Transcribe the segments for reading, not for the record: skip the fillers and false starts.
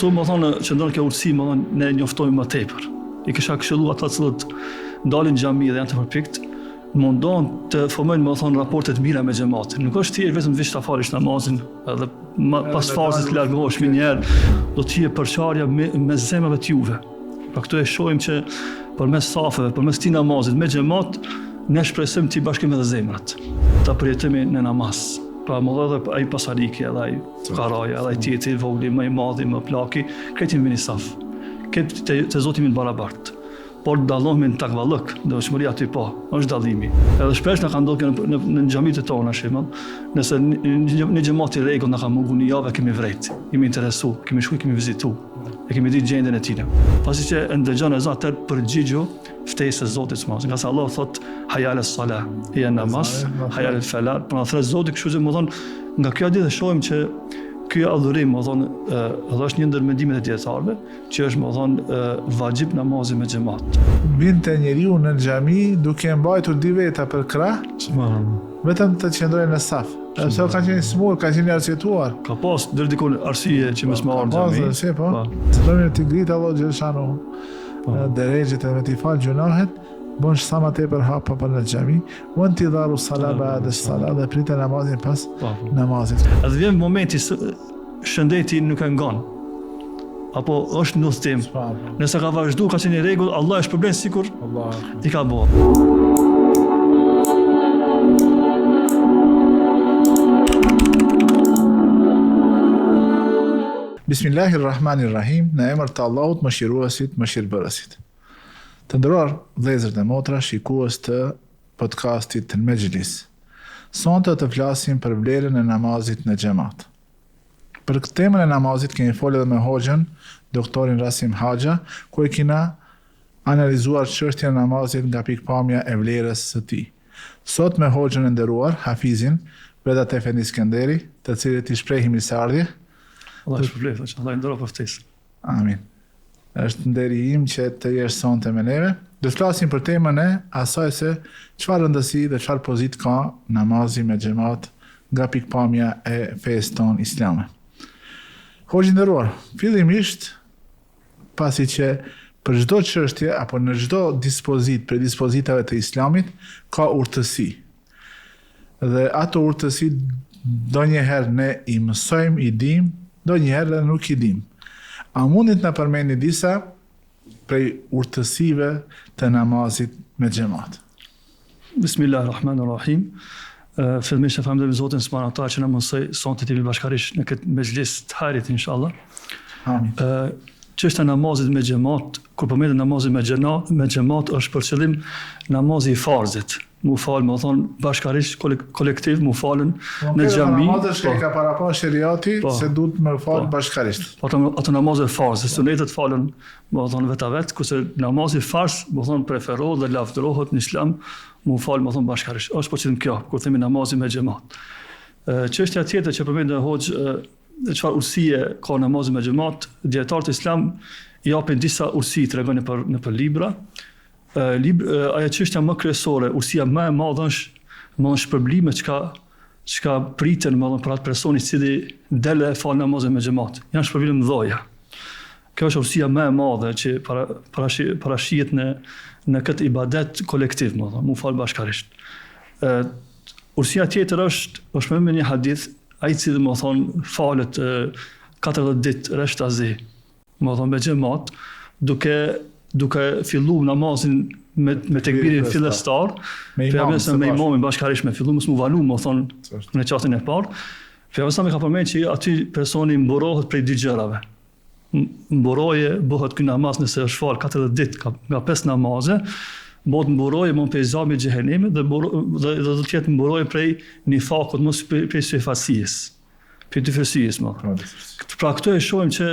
Këtu më thonë që ndonë kjo urtësi më thonë ne njoftojmë më tepër. I kisha këshillu ata cilët dalin xhami dhe janë të përpikt, mundon të formojnë më thonë raportet mira me xhamatin. Nuk është thjesht vetëm vish ta falësh namazin edhe pas farzit të largohesh më njëherë, do të jetë përçarja me zemrave të juve. Pra këtu e shohim që përmes safeve, përmes këtij namazit me xhamat, ne shpresojmë të bashkëmi edhe zemrat. Ta përjetojmë në namaz. Pra më dhe ai pasariki, edhe ai karaja, edhe ai tjetri vogli, më i madhi, më plaki, këtë vini saf. Këtë të Zoti min barabartë. Por dallohemi në takvallëk, devotshmëria aty po, është dallimi. Edhe shpesh na ka ndodhur në xhamitë tona shembull, nëse në xhamat i rregull na ka munguar një javë kemi vrejt, jemi interesu, kemi shkuar, kemi vizitu, e kemi ditë gjendjen e tij. Pasi që ndëgjon ezan atë përgjigju ftesës së Zotit subhanehu, nga sa Allah thot hayya ala salah, ja namaz, hayya al falah, por na thret Zoti kështu që më thon nga kjo ditë shohim që ky adhurim, më thonë, edhe është një ndër mendimet e dietarëve, që është, më thonë, vajib namazi me xhamat. Binte njeriu në xhami duke mbajtur dy veta për krah, vetëm të qëndrojë në saf. Sepse ka qenë smur, ka qenë arsyetuar. Ka pas deri dikon arsye që mos marrë në xhami. Po. Sepse ti grit Allah xhaleshanu derexhet edhe ti fal gjunahet, bën sa më tepër hapa për në xhami, u intidharu salat ba'da salat dhe pritet namazin pas namazit. Edhe vjen momenti shëndeti nuk e ngon. Apo është në udhtim. Nëse ka vazhdu, ka qenë rregull, Allah është problem sikur i ka bërë. Bismillahirrahmanirrahim, në emër të Allahut, mëshiruesit, mëshirbërësit. Të nderuar vëllezër dhe motra, shikues të podcastit të Mejlis. Sonte të flasim për vlerën e namazit në xhamat. Për këtë temën e namazit kemi folur edhe me hoxhën, doktorin Rasim Haxha, ku e kena analizuar çështjen e namazit nga pikpamja e vlerës së tij. Sot me hoxhën e nderuar, Hafizin Vedat Efendi Skënderi, të cilit i shprehim mirëseardhje. Allah shpëlbeft, Allah ndoro për ftesën. Amin. Është nderi im që të jesh sonte me neve. Do të flasim për temën e asaj se çfarë rëndësi dhe çfarë pozitë ka namazi me xhamat nga pikpamja e fesë tonë islame. Hoxhë nderuar, fillimisht pasi që për çdo çështje apo në çdo dispozit për dispozitave të islamit ka urtësi. Dhe ato urtësi donjëherë ne i mësojmë, i dim, donjëherë nuk i dim. A mundit në përmeni disa prej urtësive të namazit me xhamat? Bismillahirrahmanirrahim. Fillimisht e falenderoj Zotin subhanahu wa taala që na mësoi sonte të bashkërisht në këtë mejlis të harit inshallah. Amin. Çështja e namazit me xhamat, kur përmendet namazi me xhamat është për qëllim namazi i farzit. Mu falë, më thonë, bashkarisht, kolektiv, mu falën në xhami. Namazet që ka parapash sheriati, se duhet me falë bashkarisht. Ato namazet farz, sunetet falën, më thonë, vetë, kurse namazi farz, më thonë, preferohet dhe lavdërohet në islam, mu falë, më thonë, bashkarisht. Është po qëllim kjo, kur themi namazi me xhamat. Çështja tjetër që përmendet hoxh, çfarë urtësie ka namazi me xhamat, dietarët islam i japin disa urtësi, tregojnë nëpër libra. Ajo çështja më kryesore, urtësia më e madhe është shpërblimet çka priten më për atë person i cili del e fal namazin me xhamat. Janë shpërblime mëdha. Kjo është urtësia më e madhe që parashihet në këtë ibadet kolektiv, më thonë, mu fal bashkarisht. Urtësia tjetër është me një hadith, ai i cili më thonë falet 40 ditë reshtazi, më thonë me xhamat, duke fillu namazin me tekbirin fillestar, me imamin bashkarisht me fillu, mos mu valu, më thonë, në çastin e parë. Pejgamberi ka përmendur që aty personi mburohet prej dy gjërave. Mburoje bëhet ky namaz nëse është fal 40 ditë nga 5 namaze, bëhet mburoje më pejzami i xhehenemit dhe do të jetë mburoje prej nifakut, mos prej syfasisë. Për dyfësisë, më. Pra këto e shohim që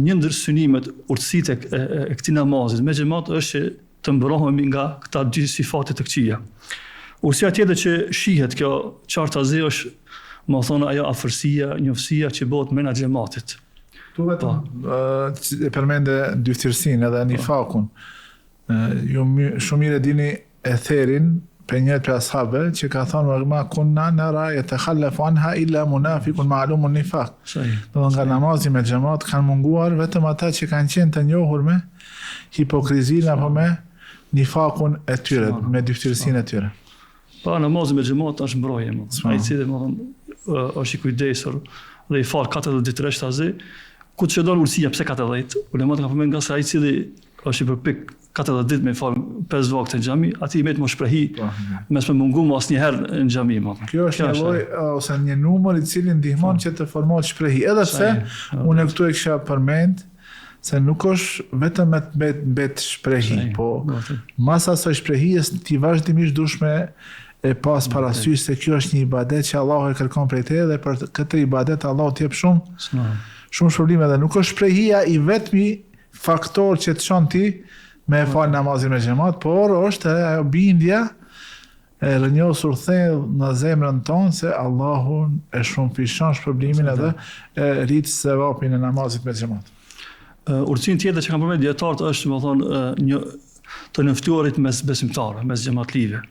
një ndër synimet, urtësitë e këtij namazit me xhamat është që të mbrohemi nga këta dy sifate të këqija. Urtësia tjetër që shihet kjo qartazi është, më thonë, ajo afërsia, njoftësia që bëhet me xhamatit. Tu vetëm e përmende dyftësinë edhe nifakun. Ju shumë mirë dini etherin për njët për ashabë që ka thonë ma kunna nara yatakhallaf anha illa munafiqun ma'lumun nifaq. Do nga namazi me xhamat kanë munguar vetëm ata që kanë qenë të njohur me hipokrizinë apo me nifakun e tyre, me dyftërsinë e tyre. Pa namazi me xhamat është mbrojtje, ai i cili është i kujdesur dhe i fal 40 ditë rreshtazi, ku të shëdon urësia pse 40, ulemat kanë përmend nga se ai i cili është i përpik 40 ditë me fal 5 vakte në xhami, aty i më shprehi mes me mungu mos asnjëherë në xhami më. Kjo është një lloj ose një numër i cili ndihmon që të formohet shprehi. Edhe pse unë këtu e kisha përmend se nuk është vetëm me bet shprehi, po mas asaj shprehjes ti vazhdimisht dush me e pas parasysh se kjo është një ibadet që Allahu e kërkon prej teje dhe për këtë ibadet Allahu t'jep shumë shpërblime dhe nuk është shprehia i vetmi faktor që të çon ti me fal namazin me xhamat, por është ajo bindja e rënjosur thellë në zemrën tonë se Allahu e shumëfishon shpërblimin edhe e rrit sevapin e namazit me xhamat. Urtësinë tjetër që kam përmendur dietarët është, domethënë, një të nënftuarit mes besimtarëve, mes xhamatlive.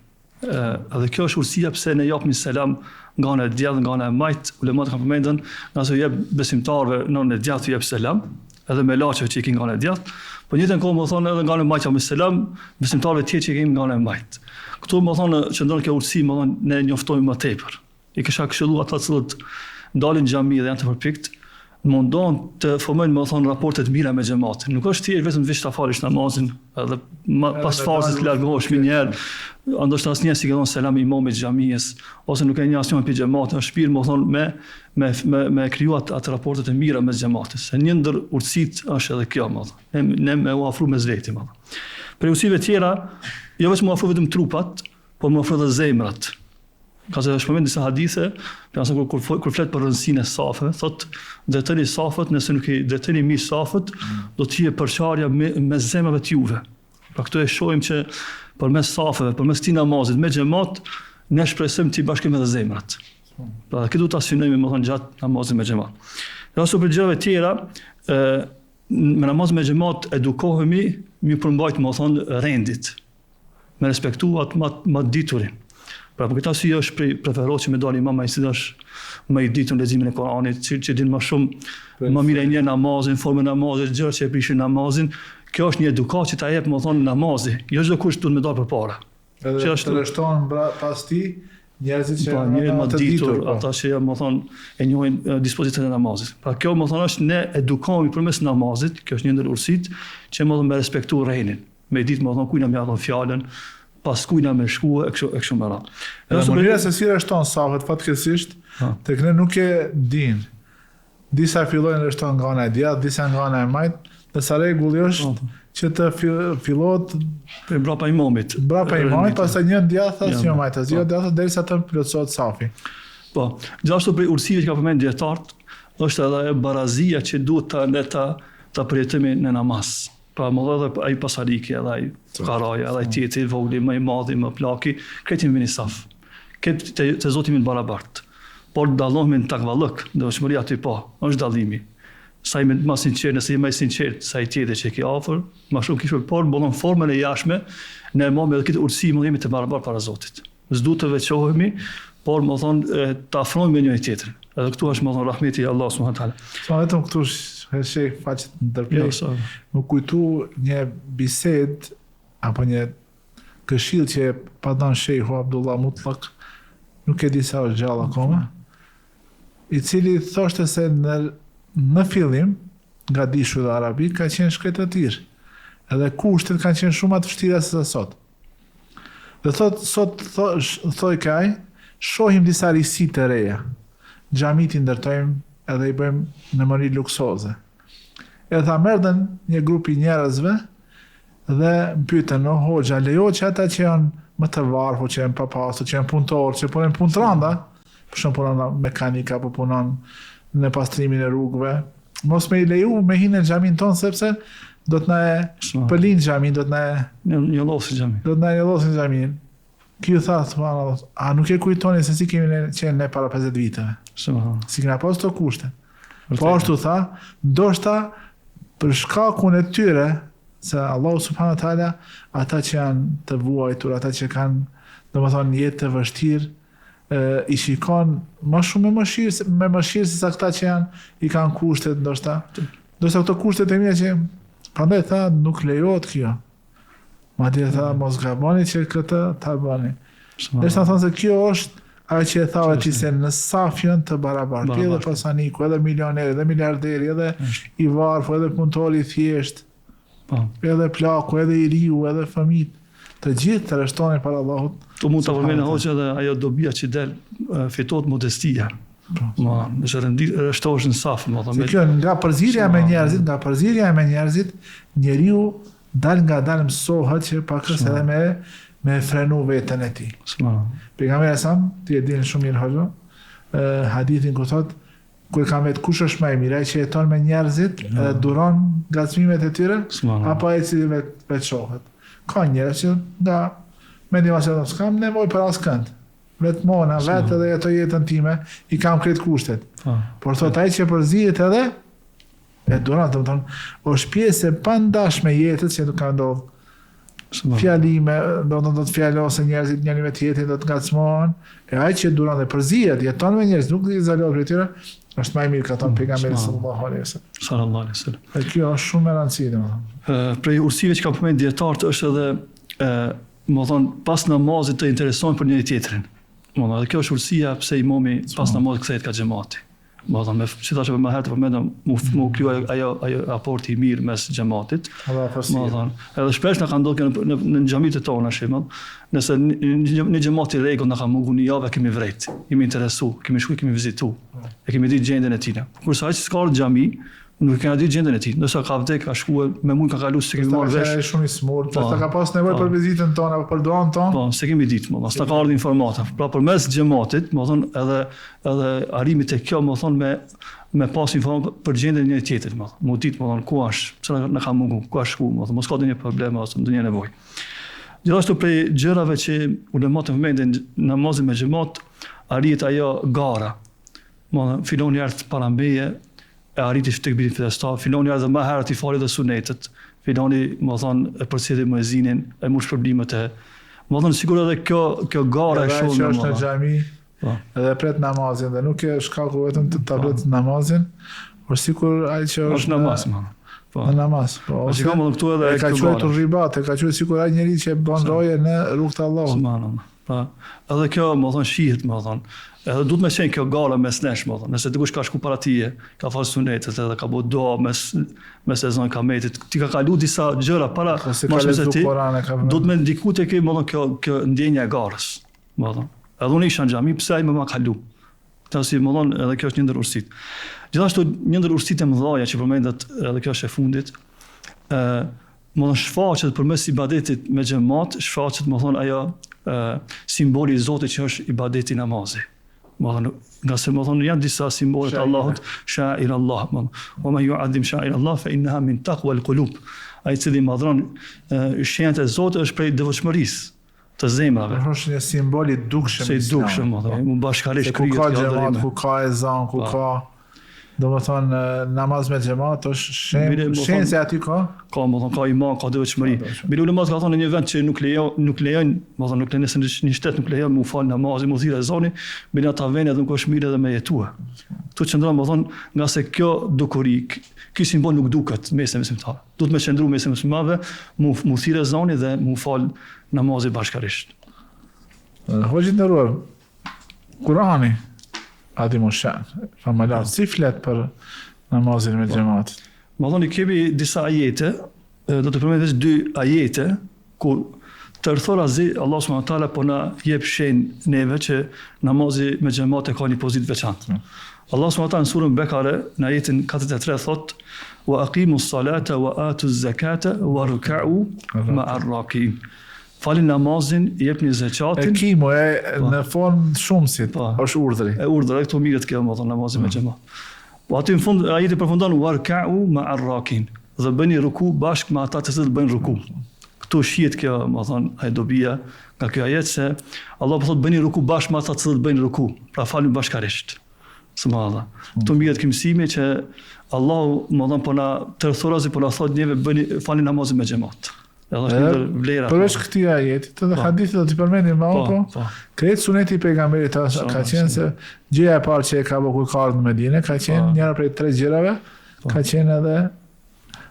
Edhe kjo është urtësia pse ne japim selam nga ana e djathtë, nga ana e majt, ulemat kanë përmendur, nëse jep besimtarëve në ana e djathtë jep selam, edhe me laçeve që i kanë nga ana e djathtë, po në njëjtën kohë më thonë edhe nga ana e majt me selam, besimtarëve tjerë që i kanë nga ana e majt. Këtu më thonë qëndron kjo urtësi, më thonë ne njoftojmë më tepër. I kisha këshilluar ata që dalin në xhami dhe janë të përpikt, mundon të formojnë më thonë raportet mira me xhamatin. Nuk është thjesht vetëm vish ta falësh namazin edhe pas fazës të largohesh me një herë, ndoshta asnjë si që selam imamit xhamisë ose nuk e një asnjë me xhamatin, është shpirt më thonë me krijuar atë raportet e mira me xhamatin. Se një ndër urtësitë është edhe kjo më thonë. Ne me u afru me zveti më thonë. Për urtësive tjera, jo vetëm u afru vetëm trupat, por më afru edhe zemrat. Ka se është përmend disa hadithe, për kur flet për rëndësinë e safeve, thotë deteni safet, nëse nuk i deteni mirë safet, do të jetë përçarja mes zemrave të juve. Pra këtu e shohim që përmes safeve, përmes këtij namazit me xhamat, ne shpresojmë të bashkojmë edhe zemrat. Pra këtë duhet ta synojmë më thonë gjatë namazit me xhamat. Dhe ashtu për gjëra të tjera, me namaz me xhamat edukohemi mi përmbajt më thonë rendit, me respektu atë më diturin. Pra për këtë arsye është preferohet që me dalë imam ai që është më i ditur në leximin e Kuranit, që din më shumë më mirë një namazin, formën e namazit, gjërat që e prishin namazin. Kjo është një edukat që ta jep më thonë namazi. Jo çdo kush duhet me dalë përpara. Edhe të rreshton pas ti njerëzit që janë më të ditur, ata që më thonë e njohin dispozitat e namazit. Pra kjo më thonë është ne edukohemi përmes namazit, kjo është një ndër urtësitë që më thonë me respektu rrenin. Me ditë më thonë kujt na mjafton fjalën, pas kujna me shkua e kështu me radhë. Edhe mënyra se si rreshton safet fatkeqësisht, tek ne nuk e din. Disa fillojnë rreshton nga ana e djathtë, disa nga ana e majt, dhe sa rregulli është që të fillohet brapa imamit. Brapa imamit, pastaj një djathtë as një majt, as një djathtë derisa të plotësohet safi. Po, gjithashtu për urtësive që ka përmend dietarët, është edhe barazia që duhet ta përjetojmë në namaz. Pra më dhe ai pasariki, edhe ai karaja, edhe ai tjetri, vogli, më i madhi, më plaki, kretim vini saf. Këtë të Zoti min barabartë. Por dallohemi në takvallëk, devotshmëria aty po, është dallimi. Sa i më sinqert, nëse i më sinqert sa i tjetri që ke afër, më shumë kishë por bollon formën e jashtme, ne më me këtë urtësi më jemi të barabartë para Zotit. S'du të veçohemi, por më thonë të afrohemi me njëri tjetrin. Edhe këtu është më thonë rahmeti i Allahut subhanahu wa taala. Sa vetëm këtu sheh faqet ndërprej. Më kujtu një bisedë apo një këshill që pa dhënë Shehu Abdullah Mutlaq, nuk e di sa është gjallë akoma, i cili thoshte se në fillim nga dishulli arabik ka qenë shkretë të tirë. Edhe kushtet kanë qenë shumë të vështira se sa sot. Dhe thoj kaj, shohim disa risi të reja. Xhamit i ndërtojmë edhe i bëjmë në mënyrë luksoze. E tha merdhen një grupi njerëzve dhe më pyetën, o hoxha, lejo që ata që janë më të varfër, që janë papastër, që janë punëtorë, që punojnë punë të rënda, për shembull punon mekanika apo punon në pastrimin e rrugëve, mos me i leju me hinë në xhamin ton sepse do të na e pëlin xhamin, do të na e njollosin xhamin. Do të na njollosin xhamin. Kjo tha, subhanallahu, a nuk e kujtoni se si kemi qenë ne para 50 viteve? Subhanallahu. Si kena pas të kushte. Po ashtu tha, ndoshta për shkakun e tyre, se Allahu subhanahu wa taala ata që janë të vuajtur, ata që kanë domethënë jetë të vështirë, i shikon më shumë me mëshirë se sa këta që janë i kanë kushtet ndoshta këto kushtet e mia që prandaj tha nuk lejohet kjo. Madje tha mos gaboni që këtë ta bëni. Dhe sa thonë se kjo është ajo që e thave ti se në safjën të barabartë, edhe pasaniku, edhe milioneri, edhe miliarderi, edhe i varfë, edhe punëtori i thjesht, edhe plaku, edhe i riu, edhe fëmijët, të gjithë të reshtonin para Allahut. Tu mund të përmeni hoqë edhe ajo dobia që del fitohet modestia. Nëse reshtohesh në safë. Se kjo nga përzirja me njerëzit, njeriu dal nga dal mësohet që pakës edhe me frenu vetën e tij. Pejgamberi sa ti e din shumë mirë hoxha, hadithin ku thot kur ka vetë kush është më i mirë, ai që jeton me njerëzit, duron ngacmimet e tyre, apo ai që vetë shohet. Ka njerëz që nga mendima se do s'kam nevojë për askënd. Vetmona, vetë edhe ato jetën time i kam krejt kushtet. Por thot ai që përzihet edhe e duron, domethënë, është pjesë e pandashme jetës që do ka ndodhur. Fjalime, do të fjalose njerëzit njëri me tjetrin do të ngacmohen, e ai që duron dhe përzihet, jeton me njerëz, nuk izolohet prej tyre, është më i mirë ka thënë pejgamberi sallallahu alaihi wasallam. Sallallahu alaihi wasallam. Kjo është shumë e rëndësishme, domethënë. Prej ursive që kam përmendur dietarët është edhe domethënë pas namazit të interesohen për njëri tjetrin. Domethënë edhe kjo është ursia pse imami pas namazit kthehet ka xhamati. Domethënë si thashë më herët përmendëm mu kriju ajo raporti i mirë mes xhamatit. Domethënë edhe shpesh na ka ndodhur në xhamitë tona shembull, nëse në xhamat i rregull na ka munguar një javë kemi vrejt, jemi interesu, kemi shkuar, kemi vizitu, e kemi ditë gjendjen e tij. Kurse ai që s'ka xhami nuk kena ditë gjendjen e tij. Nëse ka vdek, ka shkuar me mua ka kaluar se kemi marrë vesh. Është shumë i smurt, s'ta ka pas nevojë për vizitën tonë apo për duan tonë. Po, se kemi ditë, më s'ta ka ardhur informata. Pra përmes xhamatit, më thon edhe arrimi te kjo, më thon me pas informacion për gjendjen e njëri tjetrit, më thon. Mu ditë, më thon ku është, pse na ka munguar, ku është shku, më thon, mos ka ndonjë problem ose ndonjë nevojë. Gjithashtu prej gjërave që ulemat përmendin namazin me xhamat, arrihet ajo gara. Më thon, filoni ardh para meje, e arriti të këbirin fitestar, filoni edhe më herët i fali dhe sunetet, filoni, më thonë, e përcjellë muezinin, e mund shpërblimet e, më thonë, sigur edhe kjo gara e shumë. Edhe që është në xhami, edhe pret namazin, dhe nuk e shkaku vetëm të tablet namazin, por sikur ai që është namaz, më. Në namaz. Po, ose ka më këtu edhe ka quajtur ribat, ka quajtur sikur ai njeriu që bën roje në rrugt të Allahut. Subhanallahu. Pa, edhe kjo, më thonë, shihet, më thonë. Edhe duhet me qenë kjo gara mes nesh, më thonë. Nëse dikush ka shku para tije, ka falë sunetet edhe ka bo doa mes ezan kametit, ti ka kalu disa gjëra para mashme se ti, duhet me ndiku të kjo, më thonë, kjo ndjenja e garës, më thonë. Edhe unë isha në xhami, pse ai më ma kalu. Këta si, më thonë, edhe kjo është një ndër ursit. Gjithashtu, një ndër ursit e mëdhaja që përmendet, edhe kjo është e fundit, më thonë, shfaqet përmes ibadetit me xhamat, shfaqet, më thonë, ajo simboli i Zotit që është ibadeti namazi. Nga se më thonë janë disa simbolet Allahut, sha'ir Allah, wa man yu'azzim sha'ir Allah fa innaha min taqwa al-qulub. Ai cili madhron shenjat e Zotit është prej devotshmërisë të zemrave. Është një simbol i dukshëm. Se i dukshëm, më bashkërisht kryet ku ka xhamat, ku ka ezan, ku ka domethënë namaz me xhamat është shenjë se aty ka. Ka, më thonë, ka iman, ka devotshmëri. Mirë ulemat ka thonë në një vend që nuk lejojnë, më thonë, nuk lejojnë nëse një shtet nuk lejojnë mu falë namazin, mu thirrë ezani, bini ata vende edhe nuk është mirë edhe me jetua. Tu qëndron, më thonë, nga se kjo dukuri, ky simbol nuk duket mes besimtarëve. Duhet me qëndru mes muslimanëve, mu thirrë ezani dhe mu falë namazin bashkërisht. Hoxhit nderuar, Kurani Adimu shan, famalar, si flet për namazin me xhamat? Më thoni, kemi disa ajete, do të përmend vetë 2 ajete, ku tërthorazi Allah subhanahu wa taala po na jep shenjë neve që namazi me xhamat e ka një pozitë veçantë. Allah subhanahu wa taala në surën Bekare, në ajetin 43 thot: "Wa aqimus salata wa atuz zakata wa ruk'u ma'ar raki'in." Falin namazin, jepni zakatin. E kimo në formë shumësit, është urdhri. E urdhri, këto mirët kjo, më thonë, namazin me xhamat. Po aty në fund ajeti përfundon warka'u ma'ar rakin. Dhe bëni ruku bashkë me ata të cilët bëjnë ruku. Këtu shihet kjo, më thonë, ai dobia nga kjo ajet se Allah po thotë bëni ruku bashkë me ata të cilët bëjnë ruku. Pra falni bashkërisht. Subhanallah. Këtu mirët kimësimi që Allahu më thonë po na tërthorazi po na thotë neve bëni falni namazin me xhamat. Edhe është ndër vlerat. Përveç këtij ajeti, edhe hadithet do t'i përmendim më vonë, po. Kretë suneti i pejgamberit ka qenë se gjëja e parë që e ka bërë kur ka ardhur në Medinë, ka qenë njëra prej 3 gjërave, ka qenë edhe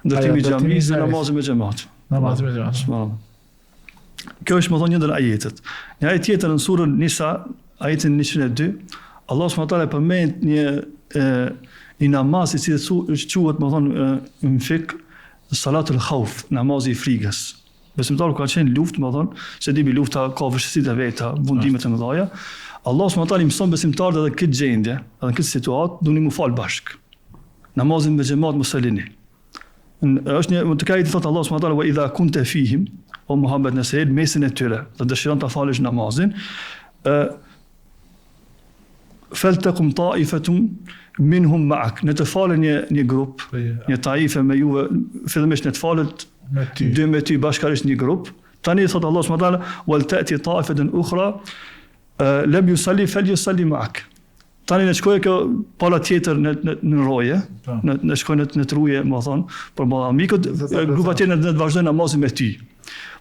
ndërtimi i xhamisë dhe namazi me xhamat. Namazi me xhamat. Kjo është më thonë një ndër ajetet. Një ajet tjetër në surën Nisa, ajetin 102, Allah subhanahu wa taala përmend një namaz i cili quhet më thonë në fik salatul khauf, namazi i frikës. Besimtarët kanë qenë luftë, më thonë, se dimi lufta ka vështirësitë e veta, mundimet e mëdha. Allah subhanahu wa taala i mëson besimtarët edhe këtë gjendje, edhe këtë situatë, duni mu fal bashk. Namazin me xhamat mos e lini. Është një të ka i thotë Allah subhanahu wa taala wa idha kunta fihim, o Muhammed nëse je mesin e tyre, dhe dëshiron ta falësh namazin, faltakum ta'ifatun minhum ma'ak, në të falën një grup, një taife me juve, fillimisht në të falët dy me ty bashkarisht një grup. Tani thot Allah subhanahu wa taala wal ta'ti ta'ifatun ukhra lam yusalli falyusalli ma'ak. Tani në shkojë kjo pala tjetër në roje, në shkojë në truje, më thonë, për balla amikut, grupa tjetër në të vazhdojnë namazin me ty.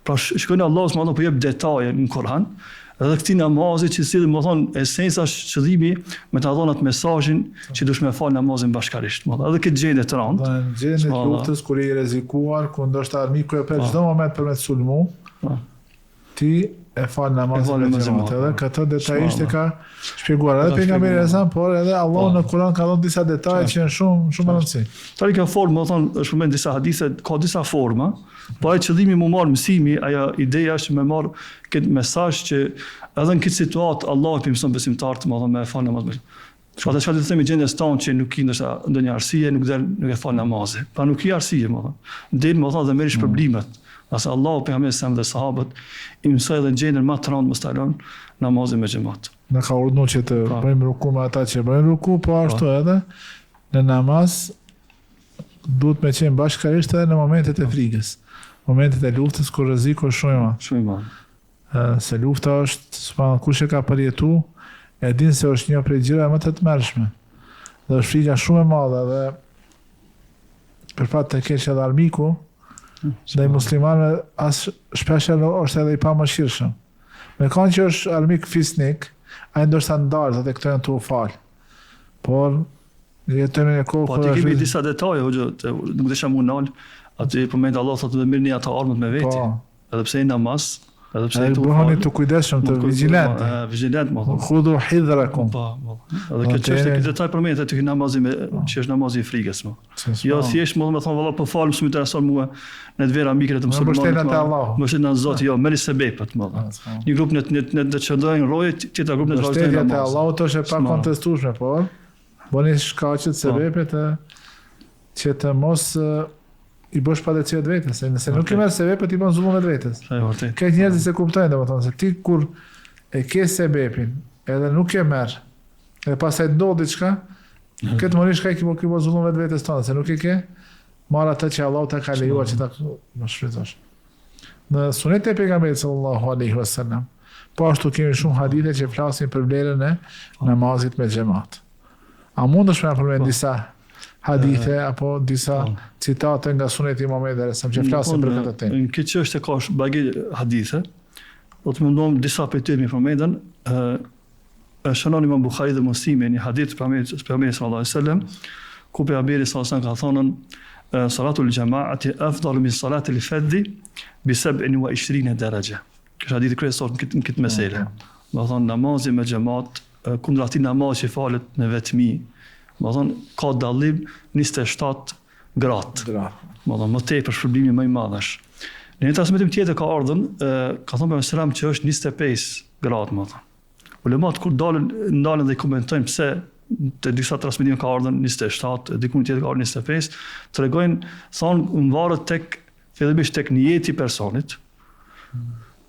Pra shkojnë Allah subhanahu wa taala po jep detaje në Kur'an. Edhe këti namazit që si më thonë esenca është qëllimi me ta dhënë atë mesazhin që dush me fal namazin bashkarisht. Edhe këtë gjendje të rëndë. Në gjendje të luftës kur i rrezikuar, ku ndoshta armiku e pret çdo moment për me të sulmu, ti e fal namazin me xhamat. Edhe këtë detajisht e ka shpjeguar edhe pejgamberi e sa, por edhe Allahu në Kur'an ka dhënë disa detaje që janë shumë rëndësi. Tani kjo formë, më thonë, është përmend disa hadithe, ka disa forma. Po ai qëllimi mu marr mësimi, ajo ideja është me marr këtë mesazh që edhe në këtë situatë Allahu i mëson besimtarët me fal namaz. Çfarë të themi gjendjes tonë që nuk i ndoshta ndonjë arsye, nuk e fal namazin. Pa nuk i arsye, më thonë. Del më thonë dhe merrish problemet. Asa Allahu pejgamberi sa dhe sahabët i mësoi edhe gjendjen më të rëndë mos ta lënë namazin me xhamat. Ne ka urdhëruar që të bëjmë ruku me ata që bëjnë ruku, po ashtu edhe në namaz duhet me qenë bashkarisht edhe në momentet e frikës. Momentet e luftës kur rreziku është shumë i madh. Se lufta është, subhanallahu, kush e ka përjetu, e din se është një prej gjërave më të tmerrshme. Dhe është frika shumë e madhe dhe për fat të keq edhe armiku, dhe i muslimanëve as shpesh është edhe i pamëshirshëm. Me kanë që është armik fisnik, ai ndoshta ndarë dhe këto janë tu fal. Por jetojmë në kohë po ti kemi disa detaje, nuk desha më nal. Aty përmend Allah thotë të mirëni ato armët me veti. Edhe pse në namaz, edhe pse tu bëheni të kujdesshëm, të vigjilent. Vigjilent, më thonë. Khudhu hidrakum. Po. Edhe kjo çështje këtë detaj përmend aty namazi me që është namazi i frikës, më. Jo thjesht më thonë valla po fal, më intereson mua në të vera mikët të musulmanëve. Mos e na Zoti, jo, merri sebepet, më. Një grup në të çndojnë roje, tjetër grup në të vazhdojnë namaz. Allahu është e pa kontestueshme, por bëni shkaqet sebepet që të mos i bësh padrejti vetes, se nëse nuk i merr sebepet i bën zullum vetes. Ka njerëz që kuptojnë domethënë se ti kur e ke sebepin, edhe nuk e merr, e pastaj ndodh diçka, këtë mënyrë shka i ke bën zullum vetes tonë, se nuk e ke marr atë që Allahu ta ka lejuar që ta mos shfrytëzosh. Në sunet e pejgamberit sallallahu alaihi wasallam, po ashtu kemi shumë hadithe që flasin për vlerën e namazit me xhamat. A mundesh me përmend disa hadithe apo disa citate nga suneti i Muhamedit që flasin për këtë temë? Në këtë çështje ka bagë hadithe. Do të mundom disa prej tyre me përmendën. Shënon Imam Buhari dhe Muslimi një hadith për pejgamberin sallallahu alaihi wasallam, ku pejgamberi sallallahu alaihi wasallam ka thonë salatul jama'ati afdalu min salatil fardhi bi 27 daraja. Kjo hadith kryesor në këtë meselë. Do thonë namazi me xhamat kundër atij namazi që falet në vetmi, do thonë ka dallim 27 gradë. Do thonë më tepër shpërblimi më i madh është. Në një transmetim tjetër ka ardhur, ka thënë pejgamberi sallam që është 25 gradë, më thonë. Ulemat kur ndalen dhe i komentojnë pse të disa transmetime ka ardhur 27, diku tjetër ka ardhur 25, tregojnë, thonë varet fillimisht tek niyeti i personit.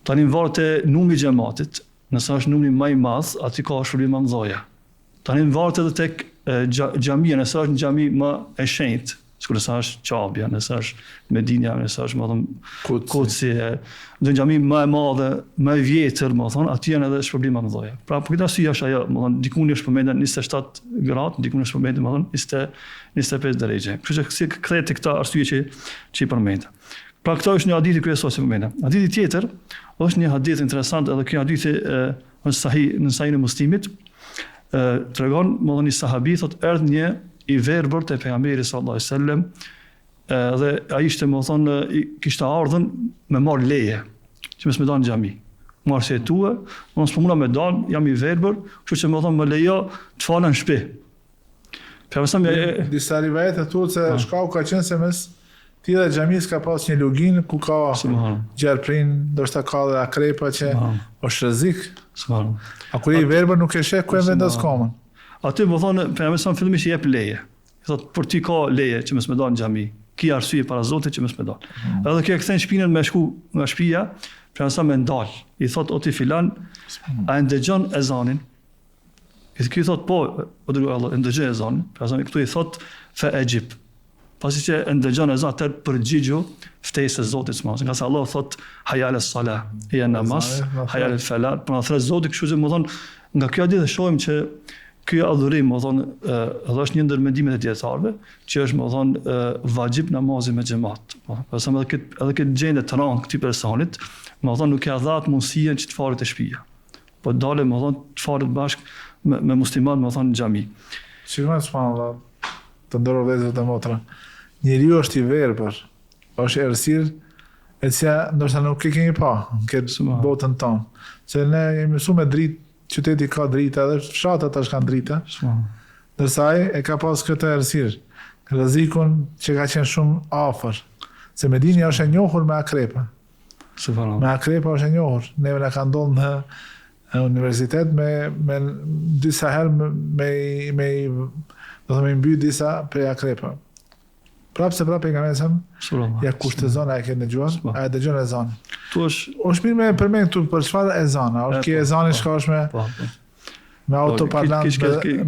Tani varet te numri i xhamatit. Nëse është numri më i madh, aty ka shërbim më mëdha. Tani varet edhe tek xhamia, nëse është një xhami më e shenjtë, sikur nëse është Qabja, nëse është Medinja, nëse është më thon Kutsi, një xhami më e madhe, më e vjetër, më thon, aty janë edhe shërbim më mëdha. Pra për këtë arsye është ajo, më thon, diku është përmendur 27 gradë, diku është përmendur më thon 25 drejtë. Kështu që kthehet te këta arsye që i përmend. Pra këto është një hadithi kryesor që përmendëm. Hadithi tjetër është një hadith interesant, edhe ky hadithi është sahih në Sahihin e Muslimit. Tregon më një sahabi thotë erdhi një i verbër te pejgamberi sallallahu alajhi wasallam, dhe ai ishte më thonë kishte ardhur me marr leje që mos më dalë në xhami. Marr se tua, mos po mund me dal, jam i verbër, kështu që më thonë më lejo të falem në shtëpi. Disa rivajete thuhet se shkau ka qenë se mes ti dhe xhamis ka pas një lugin ku ka gjerprin, ndoshta ka dhe akrepa që është rrezik. A kur i verbër nuk e sheh ku e vendos komën. Aty më thonë pejgamberi sa fillimisht i jep leje. I thotë për ti ka leje që mos më dal në xhami. Ki arsye para Zotit që mos më dal. Edhe kjo e kthen shpinën me shku nga shtëpia, pejgamberi sa më ndal. I thotë o ti filan, a e ndëgjon ezanin? Ky thot po, o dërguar Allah, ndëgjoj ezanin. Pejgamberi këtu i thot fa ajib. Pasi që ndëgjon ezan atë përgjigju ftesës së Zotit subhanehu. Nga sa Allah thot hayya ala salah, ja namaz, hayya ala falah. Për na thënë Zoti, kështu që më thon nga kjo ditë shohim që ky adhurim, më thon, edhe është një ndër mendimet e dietarëve, që është më thon vajib namazi me xhamat. Pastaj edhe këtë gjendje të rëndë këtij personit, më thon nuk ka dhatë mundësinë që të falet të shtëpia. Po dalë më thon të falet bashkë me musliman, më thon në xhami. Sigurisht subhanallah. Të ndëror vëllezër të motra. Njeriu është i verbër, është errësirë e cila ndoshta nuk e kemi pa në këtë botën tonë. Se ne jemi mësuar me dritë, qyteti ka drita edhe fshatat tash kanë drita. Ndërsa ai e ka pas këtë errësirë, rrezikun që ka qenë shumë afër. Se Medini është e njohur me akrepa. Me akrepa është e njohur. Neve na ka ndodhur në universitet me disa herë me do të më mbyt disa prej akrepa. Prapse pejgamberi ja kushtezon ai që dëgjuar, ai dëgjon ezanin. Tu është mirë me përmend këtu për çfarë ezana, është që ezani shkosh me autoparlant,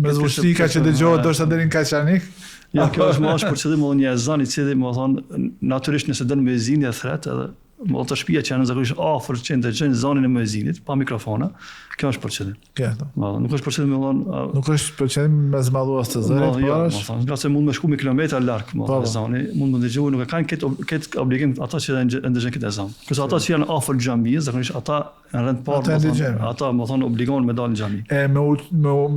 me zvukshtika që dëgjohet ndoshta deri në Kaçanik. Ja, kjo është më për qëllim një ezan i cili më thon natyrisht nëse dën muezinë e thret edhe më të shtëpia që janë zakonisht afër që ndëgjojnë zonin e muezinit pa mikrofona, kjo është për qëllim. Nuk është për qëllim më thon, nuk është për qëllim me zmadhuas të zërit, por është, nga se mund me shku me kilometra larg, ezani, mund më dëgjojnë, nuk e kanë këtë obligim ata që ndëgjojnë këtë ezan. Kurse ata që janë afër xhamisë, zakonisht ata në rend parë, ata më thon obligohen me dalë në xhami.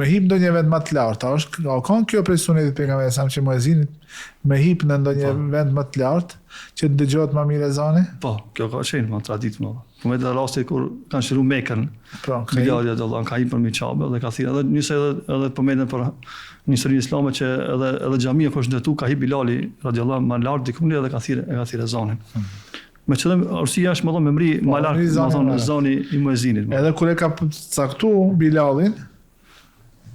Me hip ndonjë vend më të lartë, është ka kjo prej sunetit pejgamberit sa që muezinit me hip në ndonjë vend më të lartë që të dëgjohet më mirë ezani? Po, kjo ka qenë më traditë më. Po me të rastit kur kanë shëruar Mekën, Bilali radhiyallahu ka hyrë për miqabe dhe ka thënë edhe nisë edhe përmenden për nisërinë islame që edhe xhamia ku është ndëtu ka hyrë Bilali radhiyallahu më lart diku edhe ka thirrë ezanin. Me qëllim arsia është më thonë me mri më lart, më thonë zoni i muezinit. Edhe kur e ka caktuar Bilalin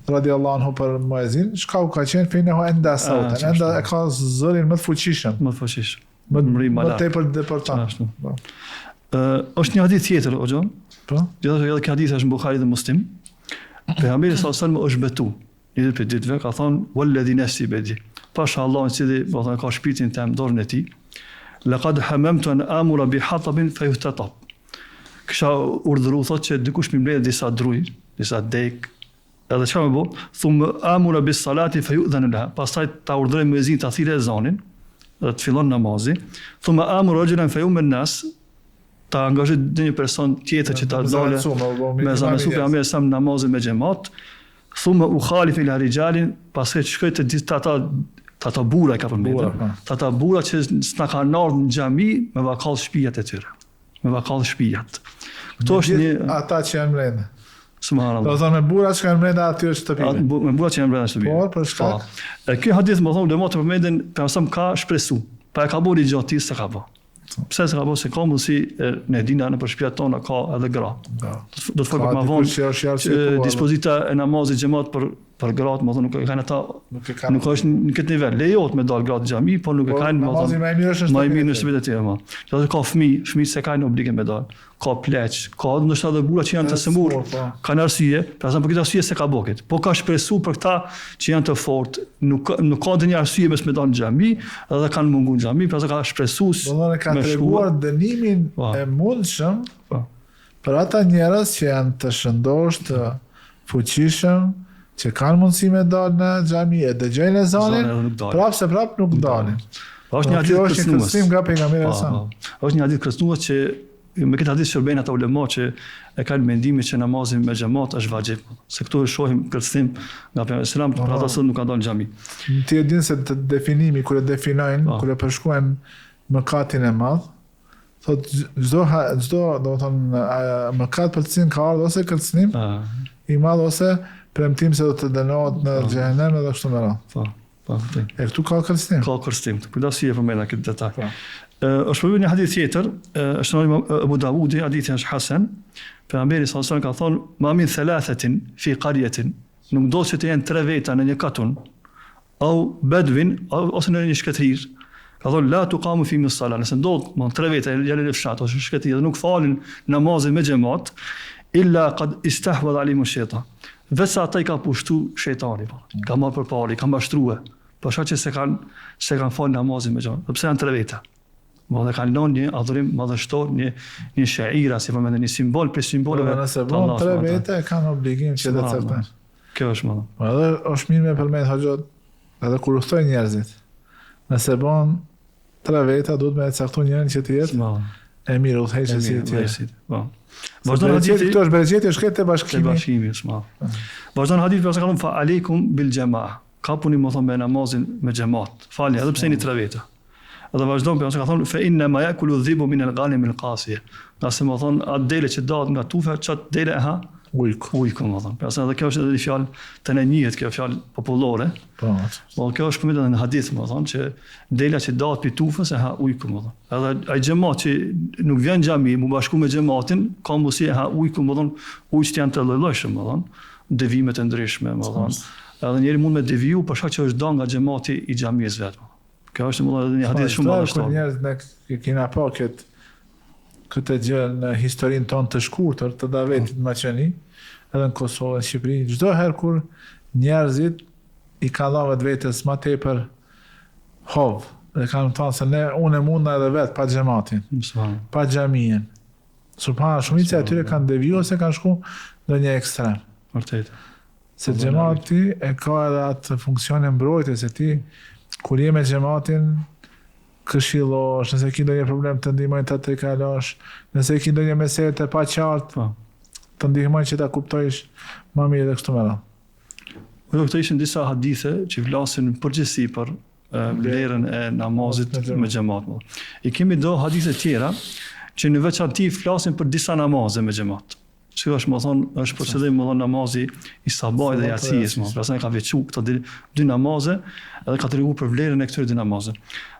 radhiyallahu anhu për muezin, shkau ka qenë fejnë ho enda sautan, enda e ka zërin më të fuqishëm. Më të fuqishëm. Më tepër deportant. Është një hadith tjetër, o Gjon. Gjithashtu edhe kjo hadith është në Buhari dhe Muslim. Pejgamberi sallallahu alajhi wasallam është betu. Një ditë ditëve ka thonë walladhi nafsi biyadi. Pasha Allahun që do të ka shpirtin tim dorën e tij. Laqad hamamtu an amura bi hatabin fayuhtatab. Kisha urdhëruar thotë që dikush më mbledh disa druj, disa dek. Edhe çfarë më bë? Thumë amura bis salati fayu'dhanu laha. Pastaj ta urdhëroj muezin ta thirrë ezanin dhe të fillon namazi. Thumë amura rajulan fayum an-nas. Ta angazhoj një person tjetër që ta dalë me zamesu pejgamberi sa namazin me xhamat. Thumë u khalif ila rijalin, pastaj shkoj të ata burra ka përmendur. Ata burra që s'na kanë ardhur në xhami me vakall shtëpiat e tyre. Me vakall shtëpiat. Kto është një ata që janë brenda. Subhanallahu. Do të thonë me burra që kanë brenda aty është shtëpi. Me burra që janë brenda shtëpi. Po, për shkak. Ky hadith më thonë do të përmenden pejgamberi ka shpresu. Pa e ka bëri gjatë s'e ka bë. Pse s'ka bë se ka mundsi në Dina në shtëpiat tona ka edhe gra. Do të folë më vonë dispozita e namazit xhamat për gratë, më thonë nuk e kanë ata, nuk është në këtë nivel. Lejohet me dal gratë xhami, por nuk e kanë më thonë. Më mirë në shtëpitë e tjera më. Do të ka fëmijë se kanë obligim me dal. Ka pleq, ka ndoshta edhe burra që janë të sëmur, kanë arsye, për shembull për këtë arsye se ka boket. Po ka shpresu për këta që janë të fortë, nuk ka ndonjë arsye mes me dal në xhami, edhe kanë munguar në xhami, pra ka shpresu. Domethënë ka treguar dënimin e mundshëm për ata njerëz që janë të shëndosh, të fuqishëm, që kanë mundësi me dalë në xhami e dëgjojnë ezanin, prapë nuk dalin. Është një hadith Kjo është një kërcënim nga pejgamberi sa. Është një hadith kërcënues që me këtë hadith shërben ata ulema që e kanë mendimin që namazi me xhamat është vajib. Se këtu e shohim kërcënim nga pejgamberi selam, për ata që nuk kanë dalë në xhami. Ti e din se të definimi kur e definojnë, kur e përshkruajnë mëkatin e madh, thotë çdo do të thonë mëkat për të cilin ka ardhur ose kërcënim i madh ose premtim se do të dënohet në xhenem edhe kështu me radhë. E këtu ka kërcënim. Ka kërcënim. Kujtasi e përmenda këtë detaj. Është përmendur një hadith tjetër, është në Abu Davudi, hadithi është hasan. Pejgamberi sallallahu alajhi wasallam ka thonë: "Ma min thalathatin fi qaryatin", nuk do që të jenë 3 veta në një katun, au badwin ose në një shkëtir. Ka thonë: "La tuqamu fi mis-salah", nëse ndodh 3 veta janë në fshat ose shkëtir dhe nuk falin namazin me xhamat, illa qad istahwadha alayhim ash-shaytan. Vetësa ata i ka pushtu shejtani, ka marrë përpari, ka mbashtrua, për shkak që se kanë falë namazin me xhamat. Pse janë 3 veta? Dhe kanë lënë një adhurim madhështor, një shaira, si përmendën, një simbol për simboleve. Nëse bon 3 veta kanë obligim që të caktojnë. Kjo është më. Edhe është mirë me përmend hoxhot, edhe kur udhtojnë njerëzit. Nëse bon 3 veta duhet me caktuar njërin që të jetë e mirë udhëheqësi si të tjerë. Vazhdon hadithi, këto është beregjeti është këtë bashkimi. Vazhdon hadithi pas ka thonë fa aleikum bil jamaa. Kapuni më thonë me namazin me xhamat. Falni edhe pse jeni 3 veta. Edhe vazhdon për ka thonë fa inna ma yakulu dhibu min al-ghanim al-qasiya. Nëse më thonë atë dele që dahet nga tufa, çat dele ujku më thonë. Pastaj edhe kjo është edhe një fjalë të ne njihet, kjo fjalë popullore. Po kjo është përmendur në hadith më thonë që dela që dahet pi tufës ujku më thonë. Edhe ai xhamat që nuk vjen xhami, mu bashku me xhamatin, ka mundësi ujku më thonë, ujqt janë të lloj-llojshëm më thonë, devimet e ndryshme më thonë. Edhe njëri mund me deviju për shkak që është dalë nga xhamati i xhamisë vetëm. Kjo është më thonë një hadith shumë madhështor. Njerëz ne kena pa këtë gjë në historinë tonë të shkurtër të davetit në Maqedoni, edhe në Kosovë, në Shqipëri, çdo herë kur njerëzit i kanë dhënë vetes më tepër hov, dhe kanë thënë se unë mund edhe vet pa xhamatin, pa xhamien. Subhanallahu, shumica e tyre kanë devijuar ose kanë shku në një ekstrem. Vërtet. Se xhamati e ka edhe atë funksionin mbrojtjes se ti kur je me xhamatin këshillosh, nëse ki ndonjë problem të ndihmojnë të kalosh, nëse ki ndonjë meselë të paqartë, të ndihmojnë që ta kuptojsh më mirë dhe kështu me radhë. Këto ishin disa hadithe që flasin përgjithësi për vlerën e namazit me xhamat. I kemi do hadithe tjera që në veçantë flasin për disa namaze me xhamat. Që është më thonë, është për qëllim më thonë namazi i sabahit dhe yacis, pastaj ka veçu këto dy namaze edhe ka treguar për vlerën e këtyre dy namaze.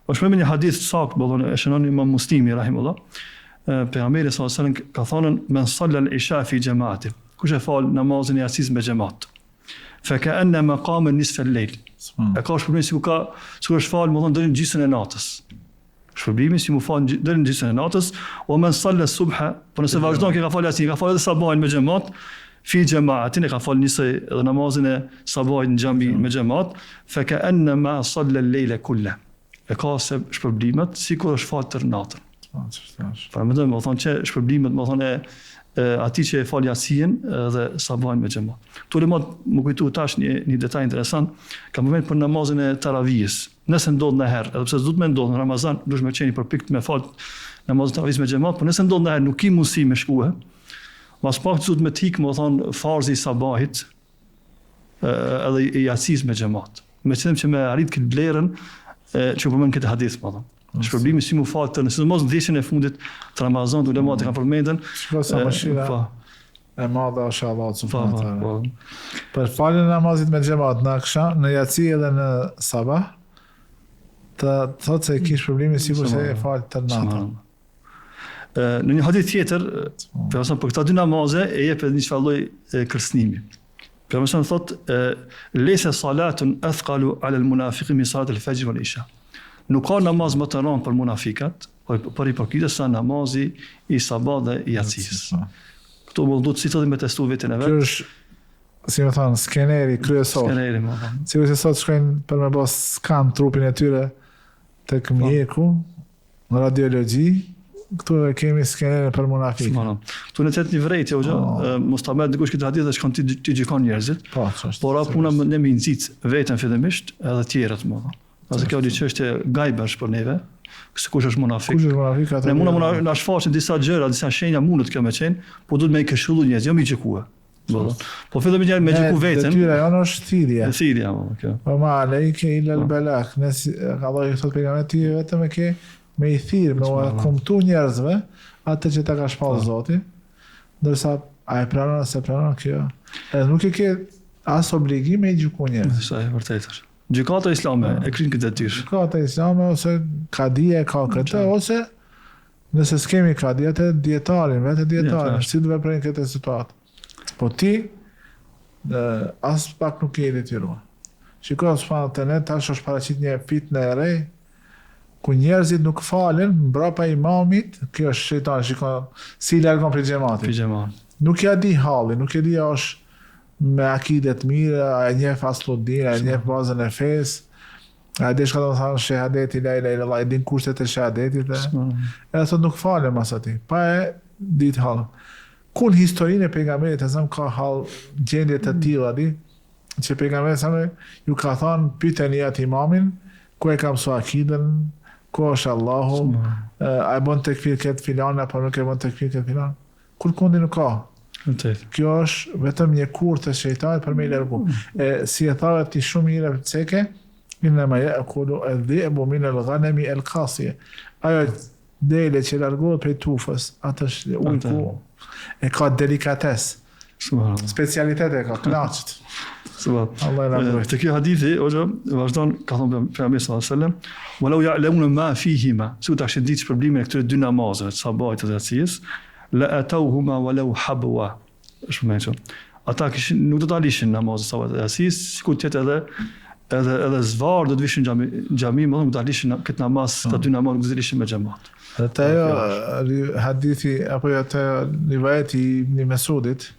Është me një hadith saktë, e shënon Imam Muslimi rahimullah. Pejgamberi sallallahu alajhi wasallam ka thonë men salla al-isha fi jama'ati. Kush e fal namazin e yacis me xhamat. Fa ka'anna maqama nisf al-layl. E ka shpërblimin sikur është fal më thonë deri në gjysmën e natës. Shpërblimi si mu fal deri në gjysmën e natës, o men salla subha, por nëse vazhdon që ka fal yasin, ka fal edhe sabahin me xhamat, fi jama'atin e ka fal nisë edhe namazin e sabahit në xhami me xhamat, fa ka'anna ma salla al-layla kullahu. E ka se shpërblimet sikur është fal tër natën. Pra më thonë që shpërblimet më thonë ati që e fal yasin dhe sabahin me xhamat. Këtu më kujtu tash një detaj interesant, kam përmend për namazin e taravijës. Nëse ndodh ndonjëherë, edhe pse s'do të më ndodh në Ramazan, duhet më qenë për pikë me fal namazin e taravijës me xhamat, por nëse ndodh ndonjëherë nuk ki mundësi me shkuë, mas pak duhet më tik, më thonë farzi i sabahit edhe i yasis me xhamat. Me qenë që me arrit këtë vlerën që përmend këtë hadith, më thonë. Shpërblimi si mu falë nëse mos në dheshën e fundit të Ramazan, të ulemat e kanë përmendën. Shko sa mëshira e madhe është Allah subhanahu. Për faljen e namazit me xhamat në akşam, në yaci edhe në sabah, të thotë se kish problemi sikur se e fal të natën. Në një hadith tjetër, për këta dy namaze e jep edhe një çfarë lloj kërcënimi. Për mëson thotë lesa salatun athqalu ala al-munafiqin min salat al-fajr wal-isha. Nuk ka namaz më të rëndë për munafikat, për hipokritët sa namazi i sabah dhe i yacis. Këto më duhet si të dhe me testu vetin e vetë. Kjo është, si me thonë, skeneri kryesor. Skeneri, më thonë. Si se sot shkojnë për me bos skan trupin e tyre të këmjeku, në radiologji, këtu e kemi skeneri për munafikë. Tu në të një vrejtje, mos ta merr dikush këtë hadith dhe shkon ti gjikon njerëzit. Por puna ne me nxit veten fillimisht edhe tjerët, më thonë. Ase kjo një çështje gajbesh për neve, se kush është munafik. Kush është munafik atë? Ne mundna na shfaqin disa gjëra, disa shenja mundet kjo me qenë, po duhet me i këshillu njerëz, jo me i gjykue. Po fillojmë një me gjyku veten. Detyra jonë është thirrje. Thirrja, kjo. Po ma alejke ila al-balagh. Allah i thot pejgamberit ti vetëm e ke me i thirr, me u kumtu njerëzve atë që ta ka shpall Zoti, ndërsa a e pranon se pranon kjo. Edhe nuk e ke as obligim me i gjyku njerëz. Sa e vërtetë. Gjykata islame e krin këtë detyrë. Gjykata islame ose kadia ka këtë ose nëse s'kemi kadia të dietarin, vetë dietarin, si do veprojnë këtë situatë. Po ti as pak nuk je detyruar. Shikoj s'fal të ne tash është paraqit një fitnë e re ku njerëzit nuk falen mbrapa imamit, kjo është shejtani, shikoj si largon prej xhamatit. Nuk ja di hallin, nuk e di është me akidet mire, a e njeh asludin, a e njeh bazën e fesë, a e di shka do të thanë shahadeti, la ilaha illallah, e din kushtet e shahadetit, e thot nuk falen mas ati, pa e ditë hallin. Kun historinë e pejgamberit e ka hall gjendje të tilla di që pejgamberi ju ka thënë pyeteni atë imamin ku e ka mësuar akiden, ku është Allahu, a e bën tekfir këtë filan apo nuk e bën tekfir këtë filan. Kur kundi nuk ka. Kjo është vetëm një kurth të shejtanit për me i largu. Si e tha ti shumë mirë ceke, inma ya'kulu adh-dhi'bu min al-ghanami al-qasiya. Ajo dele që largohet prej tufës, atë është ujku. E ka delikates. Specialitet e ka, knaqët. Allah e largohet. Të kjo hadithi, vazhdon, ka thonë pejgamberi sallallahu alaihi wasallam, "Walau ya'lamuna ma fihima", si ta kishin ditë problemin e këtyre dy namazeve, të sabahit dhe yatsis, la atawhuma walau habwa. Është më shumë. Ata kishin nuk do ta lishin namazin sabahit dhe yatsis, sikur të jetë edhe zvar do të vishin xhami, më nuk do ta lishin këtë namaz, këta dy namaz nuk do të lishin me xhamat. Dhe ajo hadithi apo atë rivajeti i Ibn Mesudit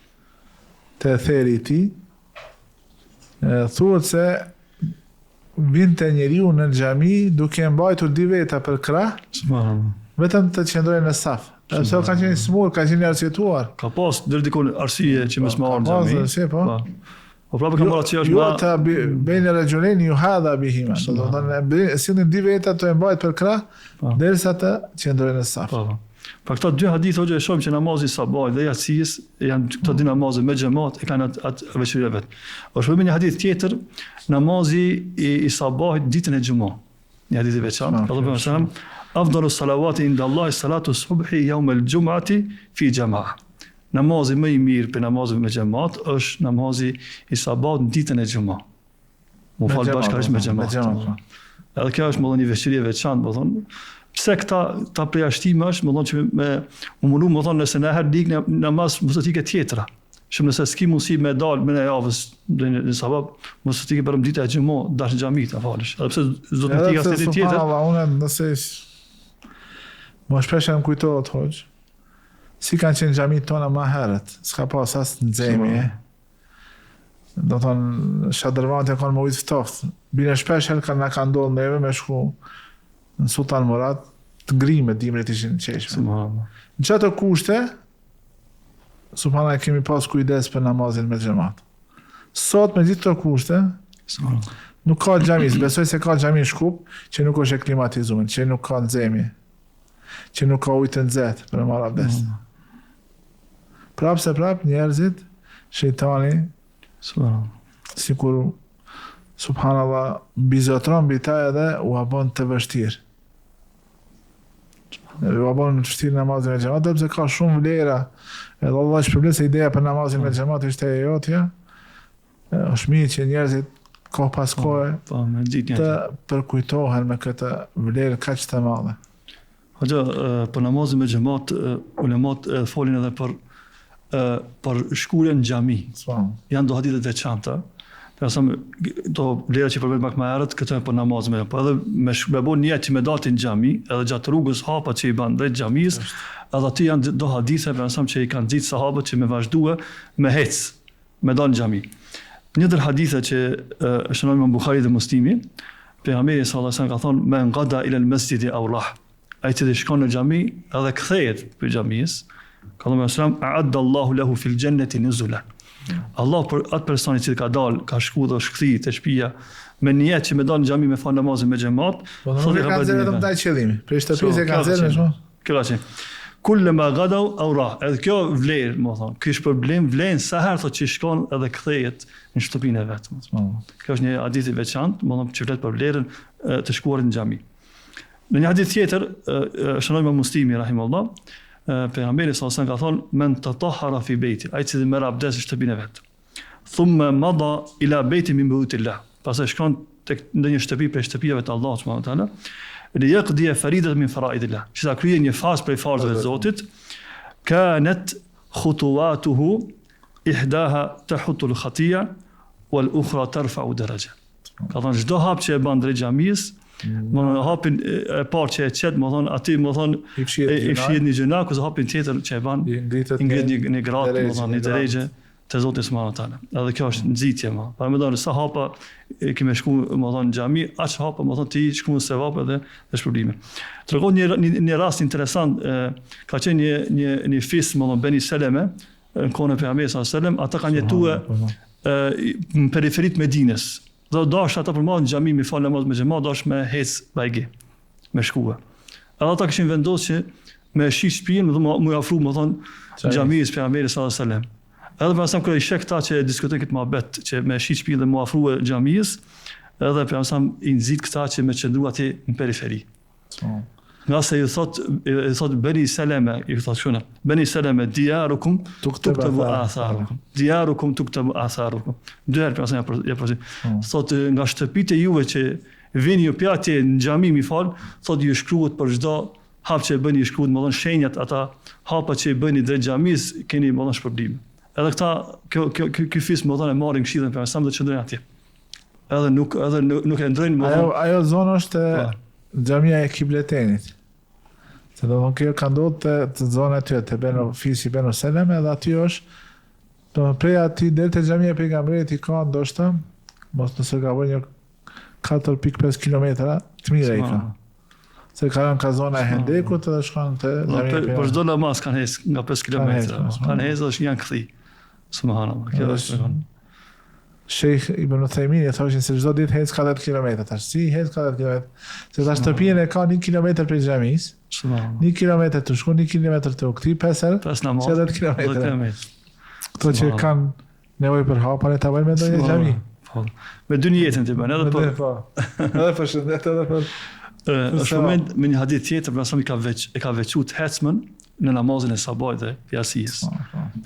të theri i tij thuhet se vinte njeriu në xhami duke mbajtur dy veta për krah, vetëm të qëndrojë në saf. Sepse ka qenë smur, ka qenë arsyetuar. Ka pas deri dikon arsye që më smar në xhami. Po prapë ka marrë që është ma... Jo ta bejnë rajuleni ju hadha bihima. Do të thonë, sillin dy veta të mbajt për krah, derisa të qëndrojnë në saf. Pa këta dy hadithe e shohim që namazi sabahit dhe yatsis janë këto dy namazë me xhamat e kanë atë veçorinë vet. Është një hadith tjetër, namazi i sabahit ditën e xumah. Një hadith i veçantë. Allahu subhanahu wa taala afdalu salawati inda Allah salatu subhi yawm al-jum'ati fi jama'a. Namazi më i mirë për namazin me xhamat është namazi i sabahut në ditën e xumah. Mu fal bashkërisht me xhamat. Edhe kjo është një veçori e veçantë, më thonë. Pse këta përjashtime është, më thonë që me mundu, më thonë nëse në herë dik namaz mos të tike tjetra. Shumë nëse s'ki mundësi me dalë me në javës në sabah, mos të tike për ditë e xumah dash në xhami ta falësh. Edhe pse zot në tika se tjetër. Unë nëse më shpesh më kujtohet hoxh. Si kanë qenë xhamit tona më herët, s'ka pas as nxemje. Do thonë shadërvanët e kanë më ujtë ftoftë. Bine shpesh herë kanë ndodhur neve me shku në Sultan Murad të ngrimë dimrit ishin qeshme. Në çato kushte, subhanallah kemi pas kujdes për namazin me xhamat. Sot me gjithë këto kushte, nuk ka xhami, besoj se ka xhami në Shkup që nuk është e klimatizuar, që nuk ka nxemje, që nuk ka ujë të nxehtë për marrë abdest. Prap njerëzit, shejtani, sikur subhanallah mbizotron mbi ta edhe u bën të vështirë. U bën të vështirë namazin me xhamat, sepse ka shumë vlera. Edhe Allah shpërblet se ideja për namazin me xhamat ishte e jotja. Është mirë që njerëzit kohë pas kohe të përkujtohen me këtë vlerë kaq të madhe. Hoxha, për namazin me xhamat, ulemat folin edhe për shkurjen në xhami. Janë do hadithe të veçanta. Do vlera që përbet më herët, këtë për namazin me, po edhe me bon niyet që me dalin në xhami, edhe gjatë rrugës hapat që i ban drejt xhamis, edhe aty janë do hadithe që i kanë ditë sahabët që me vazhdua me hec, me dalë në xhami. Një ndër hadithe që shënojmë në Buhari dhe Muslimi, pejgamberi sallallahu alajhi wasallam ka thonë men qada ila al-masjid aw rah. Ai që shkon në xhami edhe kthehet për xhamis, ka thonë sallallahu a'adda Allahu lahu fil jannati nuzula. Allah për atë personi që ka dalë, ka shku dhe shkthi te shtëpia me niyet që me dalë në xhami me fal namazin me xhamat, Po nuk e kanë zerë vetëm taj qëllimi. Për shtëpisë e kanë zerë me shumë. Kjo që kullama ghadaw aw ra. Edhe kjo vlerë, më thon. Ky është problem, vlen sa herë thotë që shkon edhe kthehet në shtëpinë e vet. Kjo është një hadith i veçantë, më thon që flet për vlerën të shkuarit në xhami. Në një hadith tjetër, shënoi me Muslimi rahimahullah, pejgamberi sallallahu alajhi wasallam ka thonë men tatahhara fi beyti, ai që merr abdes në shtëpinë e vet. Thumma mada ila beyti min buyutillah. Pastaj shkon tek ndonjë shtëpi prej shtëpive të Allahut subhanahu wa taala, li yaqdi faridat min faraidillah. Që ta kryej një fazë prej farzave të Zotit, kanat khutuwatuhu ihdaha tahutu al-khatiya wal ukhra tarfa'u daraja. Ka thonë çdo hap që e bën drejt xhamisë, më hapin e parë që e qet, më thon aty më thon i fshihet një gjëna, ose hapin tjetër që e bën ngrit një gradë, më thon një drejje te Zoti subhanahu wa taala. Edhe kjo është nxitje më. Para më don sa hapa kemë shku, më thon xhami, aq hapa më thon ti shku në sevap edhe është probleme. Tregon një rast interesant, ka qenë një fis, më thon Beni Seleme, në kohën e pejgamberit sallallahu alajhi wasallam, ata kanë jetuar në periferitë e Medinës. Dhe dash ata për marrë në xhami mi fal namaz me xhamat, dash me hec bajge, me shkua. Edhe ata kishin vendosur që me shi shtëpinë, më mu ofru, më thon xhamis pejgamberit sallallahu alajhi wasallam. Edhe për asam kërë i shek ta që diskutojnë këtë muhabet, që me shi shtëpinë dhe mu ofru xhamis, edhe për asam i nxit këta që me qëndru ati në periferi. Nga se i thot Beni Seleme, i thot shuna, Beni Seleme, diarukum tuktabu atharukum. Diarukum tuktabu atharukum. Dyherë për asam ja përzi. Thot nga shtëpitë e juve që vini ju pjatje në xhami mi fal, thot ju shkruhet për çdo hap që e bëni, ju shkruhet më dhon shenjat ata hapa që i bëni drejt xhamis, keni më dhon shpërblim. Edhe këta ky fis më dhon e marrin këshillën për asam dhe çndrojnë atje. Edhe nuk e ndrojnë më dhon. Ajo zonë është xhamia e Kibletenit. Se do të kjo ka ndodhur të zona aty te fisi Benu Seleme, dhe aty është prej aty deri te xhamia e pejgamberit i ka ndoshta mos nëse ka vënë 4.5 kilometra të mira i ka. Se ka zona e Hendekut dhe shkon te xhamia. Por çdo namaz kanë hes nga 5 kilometra. Kanë hes dhe janë kthi. Subhanallahu. Kjo është Sheikh Ibn Uthaymin e thoshin se çdo ditë hec 40 kilometra. Tash si hec 40 kilometra? Se tash shtëpinë e ka 1 kilometër prej xhamis. 1 kilometër të shkon, 1 kilometër të u kthi, 50 kilometra. Kto që kanë nevojë për hapën e ta bëjnë me ndonjë xhami. Me dy jetën të bën edhe po. Edhe për shëndet edhe për. Është moment me një hadith tjetër, pra sa i ka veçuar hecmën në namazin e sabahit dhe jasijës.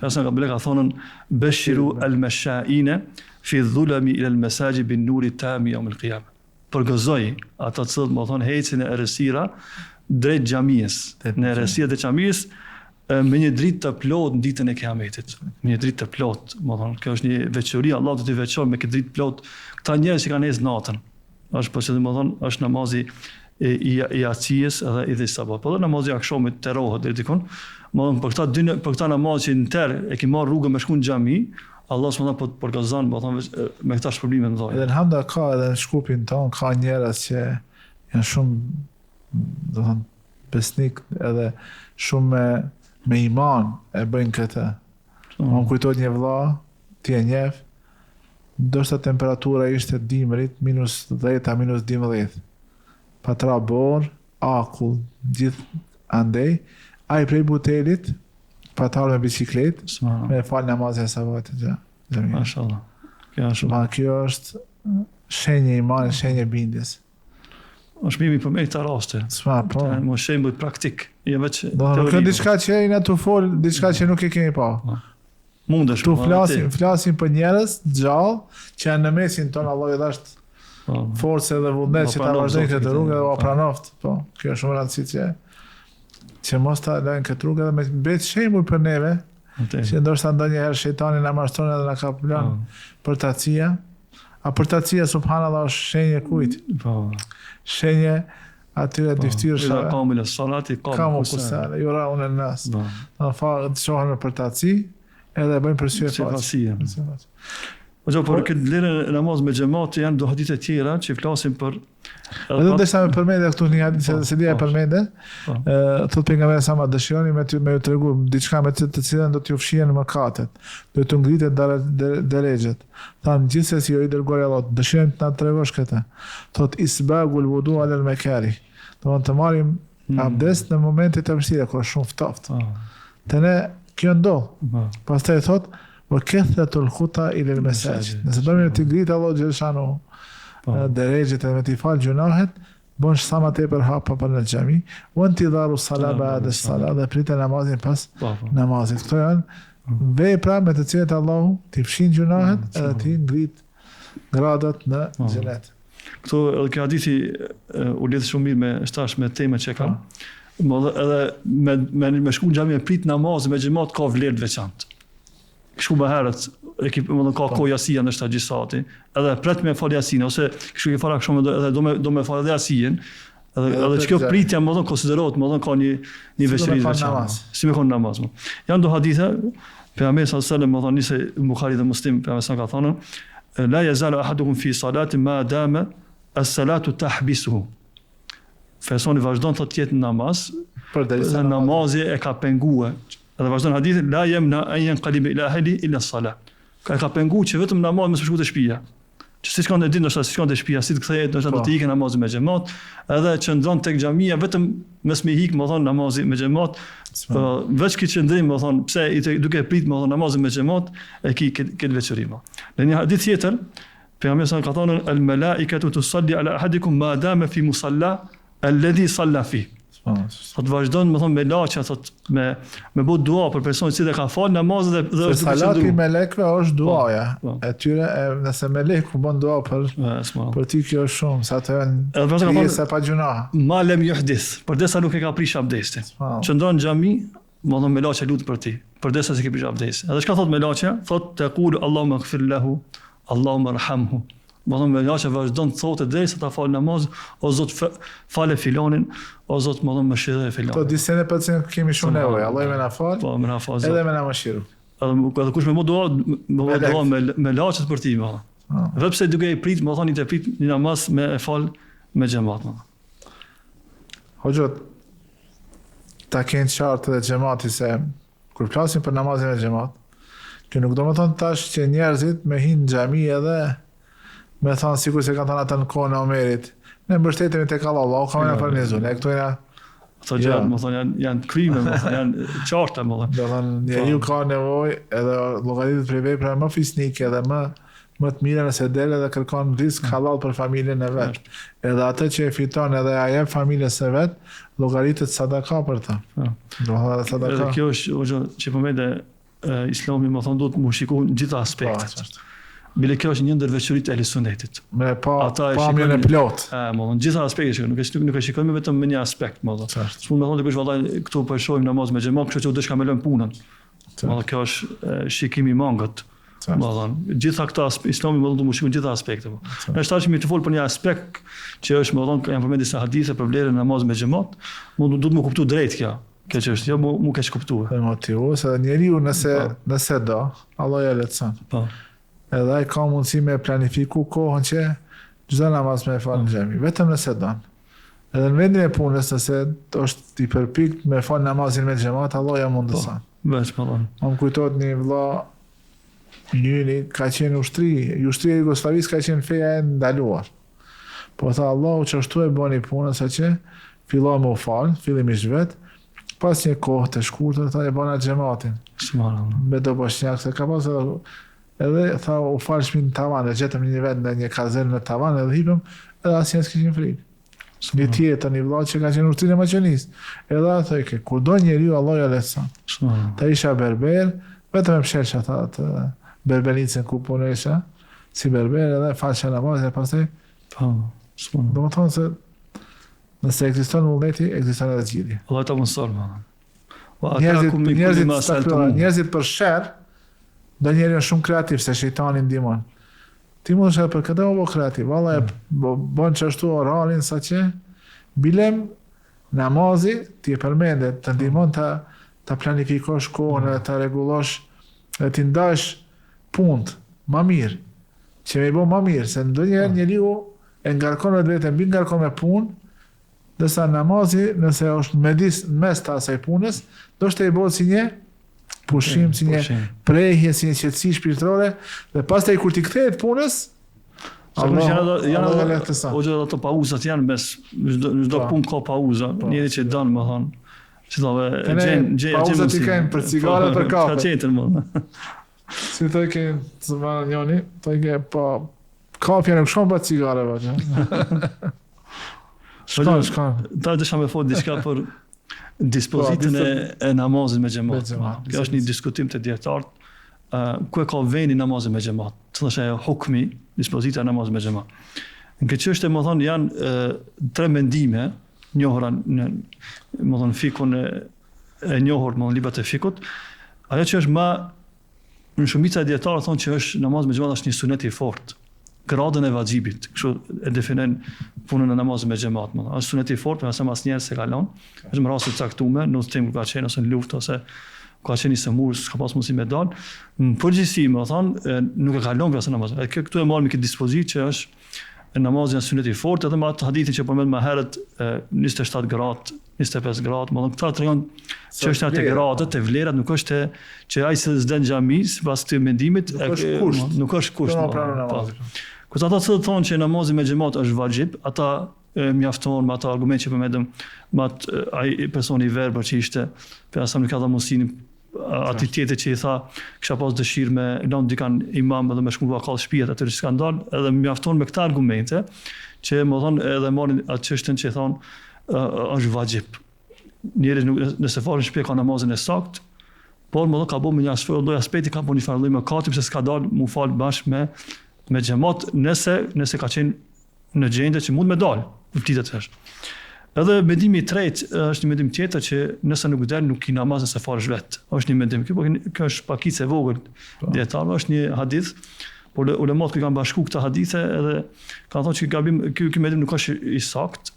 Pse ka thonë beshiru al-masha'ina fi dhulami ila al-masajid bin nuri tam yawm al-qiyamah. Përgëzoj ata që më thon hecin e errësira drejt xhamisë, në errësirat e xhamisë me një dritë të plot në ditën e Kiametit. Me një dritë të plot, më thon, kjo është një veçori, Allah do t'i veçon me këtë dritë plot këta njerëz që kanë ecë natën. Është po që më thon, është namazi i acijës edhe i dhe sabah. Po dhe namazi i akşamit të rohët deri dikon. Më thon për këta namaz që në ter e ki marr rrugën me shku në xhami, Allah subhanahu po të përgazon, më thon, me këta shpërblime të mëdha. Edhe në Hamda ka edhe në Shkupin ton ka njerëz që janë shumë, do të thon, besnik edhe shumë me iman e bëjnë këtë. Më kujtohet një vëlla, ti e njeh, ndoshta temperatura ishte dimrit -10, -12. Patra bor, akull, gjithë andej, ai prej butelit, patar me biciklet, me fal namazin e sabahit të Mashallah. Kjo është shenjë imani, shenjë bindjes. Është mimi për me këta raste. Po. Më shembull praktik. Jo veç teori. Nuk është diçka që jeni tu fol, diçka që nuk e kemi pa. Mundesh. Tu flasim për njerëz gjallë që janë në mesin ton, Allah i dhasht forcë dhe vullnet që ta vazhdojnë këtë rrugë dhe o pranoft. Po, kjo është shumë rëndësishme që mos ta lajnë këtë rrugë dhe me mbet shembull për neve, që ndoshta ndonjëherë shejtani na mashtron edhe na ka plan për tacia. A për tacia subhanallahu është shenjë kujt? Po. Shenjë atyre dyftyrshave. Ka me salati, ka me kusala, jura unë nas. Në fakt shohën për taci edhe bëjnë përsye fasi. Por këtë vlerën e namaz me xhamat janë do hadithe tjera që flasin për edhe desha me përmendë këtu një hadith se dia përmendë. Thot pejgamberi sa ma dëshironi me ju tregu diçka me të cilën do t'ju fshihen mëkatet. Do të ngritet derexhet. Than gjithsesi jo I dërguari Allah, dëshirojmë të na tregosh këtë. Thot isbagul wudu ala al-makari. Do të marrim abdest në momentet e vështira kur është shumë ftoftë. Te ne kjo ndodh. Pastaj thot وكثرة الخطى إلى المساجد. Nëse bëmi të ngritë Allah Gjelshanu derexhet edhe me t'i falë gjunahet, bon sa më tepër hapa për në xhami, u intidharu salat ba'da salat dhe pritet namazin pas namazit. Këto janë vepra me të cilat Allahu t'i fshin gjunahet edhe t'i ngrit gradat në xhenet. Këto edhe kjo hadithi u lidh shumë mirë me temën që kam. Edhe me shku në xhami e prit namazin me xhamat ka vlerë të veçantë. Kështu më herët, ka kohë jasia në shta gjisati, edhe pret me falë jasin, ose kështu ke fara kështu edhe do me falë edhe jasin, edhe që kjo pritja më dhënë konsiderohet, më dhënë ka një veçëri veçanë. Si me konë namaz. Janë do hadithe, pejgamberi sallallahu alajhi wasallam më thonë nise Buhari dhe Muslim, pejgamberi sa ka thonë, la yazalu ahadukum fi salatin ma dama as-salatu tahbisuhu. Personi vazhdon të jetë në namaz, dhe namazi e ka pengue. Edhe vazhdon hadithin la yamna an yanqalib ila ahli illa as-salah. Ka pengu që vetëm namaz mos shkojë te shtëpia. Që si shkon ditë ndoshta si shkon te shtëpia, si të kthehet ndoshta do të ikën namazin me xhamat, edhe qëndron tek xhamia vetëm mes me hik, më thon namazi me xhamat. Veç që qëndrim, më thon pse duke prit më thon namazin me xhamat e këtë veçori më. Në një hadith tjetër, pejgamberi sa ka thonë al malaikatu tusalli ala ahadikum ma dama fi musalla alladhi salla fi. Thot vazhdon më thonë me laqa, thot me bëu dua për personin që ka fal namazin dhe është salati me lekve është duaja. E tyre nëse me leku bën dua për ti kjo është shumë, sa të janë pjesë pa gjuna. Ma lem yuhdith, përdesa nuk e ka prish abdestin. Qëndron në xhami, më thonë me laqa lut për ti, përdesa se ke prish abdestin. Edhe çka thot me laqa? Thot taqulu Allahumma ighfir lahu, Allahumma arhamhu. Më thonë me laqa vazhdon të thotë derisa ta fal namaz, o Zot fale filanin, o Zot më thonë mëshirë filanin. To disën e pacientë kemi shumë nevojë, Allah më na fal. Po më na fal. Edhe më na mëshiru. Edhe kush më dua me laçet për ti më. Edhe pse duke I prit, më thonë I të prit një namaz me e fal me xhamat më. Hoxhot ta kanë qartë dhe xhamati se kur flasim për namazin me xhamat, që nuk do të thonë tash që njerëzit me hin në xhami edhe me thonë sikur se kanë thënë ata në kohën e Omerit. Ne mbështetemi tek Allah, ka më paranizu. Ne këtu jena ato gjëra, më thonë janë krime, më thonë janë qarta, më thonë. Do thonë njeriu ka nevojë edhe llogaritet për vepra më fisnike edhe më të mira nëse del edhe kërkon risk halal për familjen e vet. Edhe atë që e fiton edhe ja jep familjes së vet, llogaritet sadaka për ta. Do thonë sadaka. Edhe kjo është që përmendë Islami, më thonë duhet të shikojë në gjitha aspektet. Bile kjo është një ndër veçoritë e sunetit. Me pamjen e plot. Më në gjitha aspektet, nuk e shikojmë vetëm me një aspekt, më thonë. S'mund të thonë dikush vallai këtu po shohim namaz me xhamat, kështu që do shka me lëm punën. Më kjo është shikimi I mangët. Më thonë, gjitha këta Islami më thonë të shikojmë gjitha aspektet. Ne tash më të fol për një aspekt që është më thonë janë përmendur disa hadithe për vlerën e namazit me xhamat, duhet të më kuptoj drejt kjo. Kjo çështje jo mu keq kuptuar. Për motivues, edhe njeriu nëse do, Allah ja lehtëson. Po. Edhe ai ka mundësi me planifiku kohën që çdo namaz me fal në xhami, vetëm nëse don. Edhe në vendin e punës nëse është I përpikt me fal namazin me xhamat, Allah ja mundëson. Veç po. Më kujtohet një vëlla njëri ka qenë ushtria e Jugosllavisë ka qenë feja e ndaluar. Po tha Allahu që ashtu e bëni punën saqë filloi me u fal, fillimisht vet, pas një kohë të shkurtër tha e bëna xhamatin. Me do bashkënjak se ka pas edhe tha u falshmi në tavan, e gjetëm një vend në një kazernë në tavan edhe hipëm, edhe asnjë s'kishin frikë. Një tjetër, një vëlla që ka qenë ushtrin e Maqedonisë. Edhe atë thoi kur do njeriu Allah ja lehtëson. Ta isha berber, vetëm e pshelsha atë berbenicën ku punesha, si berber edhe falsha namazin e pastaj. Po. Do të thonë se nëse ekziston vullneti, ekziston edhe zgjidhja. Allah ta mëson më. Njerëzit për sherr do njeriu është shumë kreativ se shejtani ndihmon. Ti mund të për këtë apo kreativ, valla bën çashtu oralin saqë bilem namazi ti e përmendet të ndihmon ta planifikosh kohën, ta rregullosh, të ndash punë më mirë. që me i bo më mirë, se ndonjëherë njeriu e ngarkon vetë, mbi ngarkon me punë, dërsa namazi, nëse është mes të asaj punës, do të i bëhet si një pushim, si një prehje, si një qetësi shpirtërore, dhe pastaj kur ti kthehet punës, janë edhe ato pauzat janë mes çdo punë ka pauza, njëri që don, më thon, si thove, pauzat i kanë për cigare, për kafe. Ka qenë më. Si thoj ke të marrë njëri, thoj ke pa kafja nuk shkon pa cigare, Shkon. Ta desha me fol diçka për dispozitën e namazit me xhamat. Kjo është një diskutim të dietarët. Ku e ka vendin namazin me xhamat? Cila është ajo hukmi, dispozita e namazit me xhamat? Në këtë çështje më thon janë 3 mendime, njohura në më thon fikun e njohur në librat e fikut. Ajo që është më në shumica e dietarëve thonë që është namaz me xhamat është një sunet i fortë. Gradën e vajxhibit, kështu e definojnë punën e namazit me xhamat. Është sunet i fortë, pse asnjëherë se kalon. Është në raste të caktuara, në udhtim kur ka qenë ose në luftë ose ka qenë i semur, s'ka pas mundësi me dal. Në përgjithësi, më thonë, nuk e kalon kësaj namaz. Kjo këtu e marrim këtë dispozitë që është namazi në sunet i fortë, edhe me atë hadithin që përmend më herët 27 gradë, 25 gradë, më thonë këta tregon që është atë gradët, të vlerat, nuk është që ai se s'den xhami, sipas këtij mendimit, nuk është kusht. Kur ata thonë që namazi me xhamat është vajxhib, ata mjafton me ato argumente që përmendëm, me ai personi i verbër që ishte, për asam nuk ka dhënë mundësinë aty tjetër që i tha, kisha pas dëshirë me lënë dikan imam edhe me shkullua kallë shtëpiat aty skandal, edhe mjafton me këta argumente që më thonë edhe marrin atë çështën që thonë është vajxhib. Njëri nëse falë në shtëpi ka namazin e saktë, por më thonë ka bërë me një lloj aspekti, ka bërë një farë lloj mëkati pse s'ka dalë mu fal bashkë me xhamat nëse ka qenë në gjendje që mund me dalë, vërtetë është. Edhe mendimi i tretë është një mendim tjetër që nëse nuk del nuk ki namaz nëse falësh vetë. Është një mendim, kjo është pakicë e vogël dietarëve, është një hadith, por ulemat që kanë bashkuar këta hadithe edhe kanë thonë që gabim ky mendim nuk është i saktë.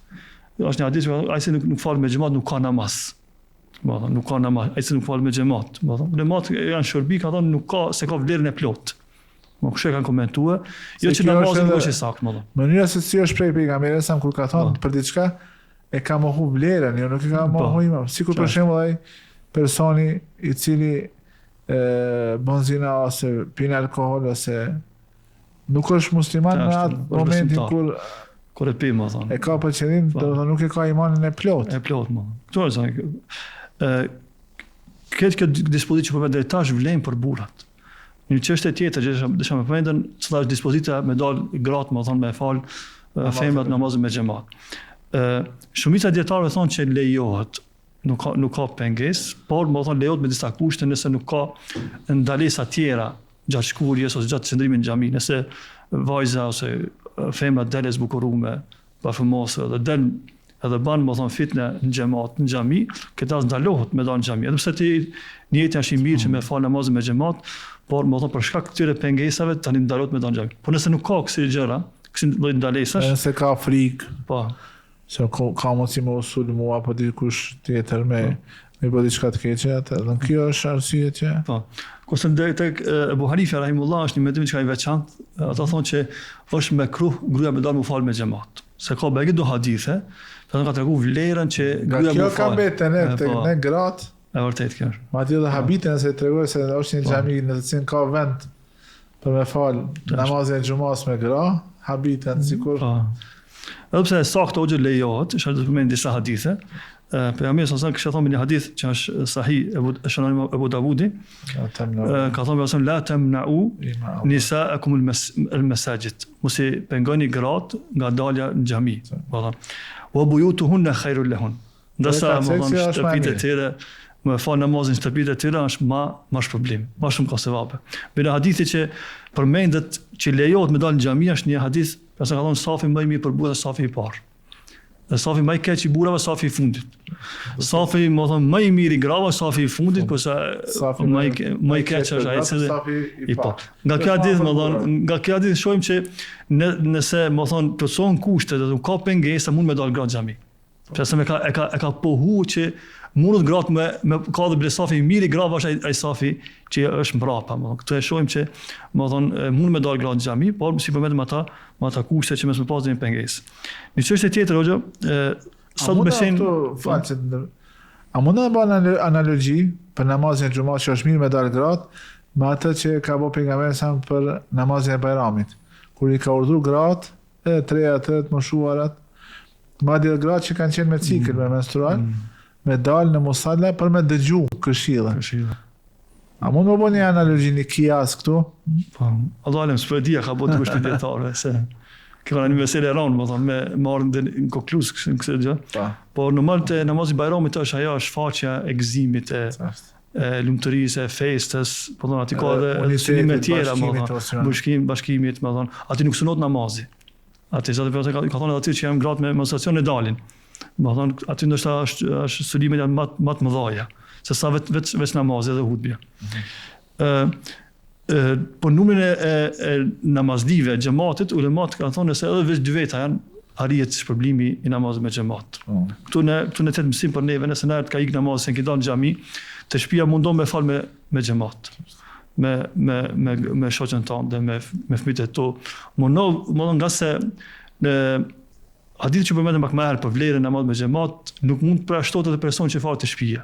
Është një hadith që ai se nuk fal me xhamat nuk ka namaz. Nuk ka namaz, ai se nuk fal me xhamat. Ulemat janë shërbi, kanë thonë nuk ka se ka vlerën e plotë. Më kush e kanë komentuar, jo që namazi nuk është i saktë, më thonë. Mënyra se si është prej pejgamberit sa kur ka thonë për diçka e ka mohu vlerën, jo nuk e ka mohu imam. Sikur për shembull ai personi i cili bën zina ose pin alkool ose nuk është musliman në atë momentin kur e pi, më thonë. E ka për qëllim, do të thonë nuk e ka imanin e plot. E plot, më. Këto është këtë dispozitë që përmend deri tash vlen për burrat. Një çështje tjetër që desha më përmendën, cila është dispozita me dal gratë, më thonë me fal femrat namazin me xhamat. Shumica dietarëve thonë që lejohet, nuk ka pengesë, por më thonë lejohet me disa kushte nëse nuk ka ndalesa tjera gjatë shkurjes ose gjatë qëndrimit në xhami, nëse vajza ose femra dalë zbukuruar pa famosë edhe ban më thonë fitne në xhamat, në xhami, këta ndalohet me dal në xhami. Edhe pse ti njëti është i mirë që me fal namazin me xhamat, por më thonë për shkak të këtyre pengesave tani ndalohet me dal në xhami. Por nëse nuk ka kësi gjëra, kësi lloj ndalesash, nëse ka frikë, po. Se ka mundësi me usulmu apo dikush tjetër me bëj diçka të keqe atë, dhe kjo është arsye që. Po. Kurse tek Abu Hanifa rahimullah është një mendim që ka i veçantë, ata thonë që është makruh gruaja me dalë mu fal me xhamat. Se ka bëjë do hadithe, ka treguar vlerën që gruaja mu fal. Kjo ka mbeten ne gratë. E vërtet kjo. Madje edhe habite nëse tregoj se është një xhami në të cilin ka vend për me fal namazin e xumas me gra, habiten sikur. Edhe pse saktë o gjë lejohet, është të përmend disa hadithe. Pejgamberi sa kishte thonë një hadith që është sahih Abu Davudi, ka thonë besëm la tamna'u nisa'akum al-masajid. Mos i pengoni gratë nga dalja në xhami. Po thonë. Wa buyutuhunna khairul lahun. Ndërsa shtëpitë e tyre me fal namazin shtëpitë e tyre është më problem, më shumë ka sevape. Në hadithi që përmendet që lejohet me dalë në xhami është një hadith, pse ka thonë safi më i mirë për burrë dhe safi i parë. Dhe safi më i keq i burrave, safi i fundit. Safi më thonë më i mirë i grave, safi i fundit, kurse më i keq është ai i parë. Nga kjo hadith më thonë, nga kjo hadith shohim që nëse më thonë plotësohen kushtet dhe nuk ka pengesë mund me dalë gratë xhami. Pse e ka pohu që mundet gratë me ka dhe ble safi mirë i grave është ai safi që është mbrapa. Këtu e shohim që mund me dalë gratë në xhami, por si përmendëm ata kushte që mes me pas dhe një pengesë. Një çështje tjetër hoxha, sa do të thënë a mund të bëjmë analogji për namazin e xhumat që është mirë me dalë gratë me atë që ka bëu pejgamberi sa për namazin e Bajramit, kur i ka urdhëruar gratë e treja të moshuarat, madje gratë që kanë qenë me cikël me menstrual, me dalë në musalla për me dëgju këshilla. A mund të bëni një analogji një kias këtu? Po, Allah alem s'po e dia ka bëu të kushtet dietare se kjo është një meselë e rëndë, me marrën në konkluz këtë gjë. Por normal te namazi i Bajramit është ajo shfaqja e gëzimit e lumturisë, e festës, po thonë aty ka edhe synime tjera, bashkimit, aty nuk sunohet namazi. Aty zotë ka thonë aty që janë gratë me menstruacion e dalin. Do thonë aty ndoshta është synimet janë më të mëdha, se sa vetë namazi dhe hutbja. Po numrin e namazdive, xhamatit, ulemat kanë thonë se edhe veç dy veta janë arrihet shpërblimi i namazit me xhamat. Këtu në tet mësim për neve, nëse na ka ik namazi se kidan në xhami, të shtëpia mundon me fal me xhamat. Me shoqën tonë dhe me fëmijët e tu. Mundon nga se në hadith që përmendëm pak më herë për vlerën e namazit me xhamat, nuk mund të përshtohet edhe person që fal të shtëpia.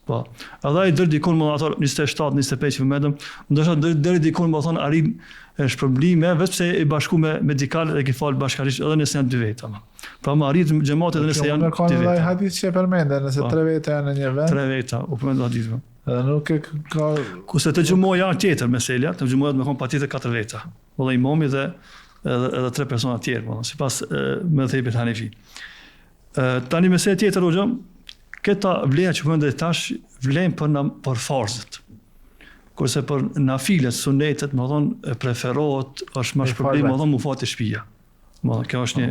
Po. Edhe ai deri dikon më ato 27, 25 që përmendëm, ndoshta deri dikon më thon arrin shpërblime vetëm se i bashku me medikal dhe që fal bashkërisht edhe nëse janë dy veta. Pra më arrit xhamati edhe nëse janë dy veta. Ai hadith që përmendën, nëse tre veta janë në një vend. Tre veta, u përmend hadith. Edhe nuk e ka kurse të xhumoja tjetër mesela, të xhumoja me kon patjetër katër veta. Valla imami dhe edhe tre persona të tjerë, sipas mëdhëbit Hanefi. Tani mesela tjetër hoxha, këta vleja që përmendë tash vlen për farzët. Kurse për nafilet, sunetet, më thonë preferohet, është më shpërblim, më thonë mu fat e shtëpia. Kjo është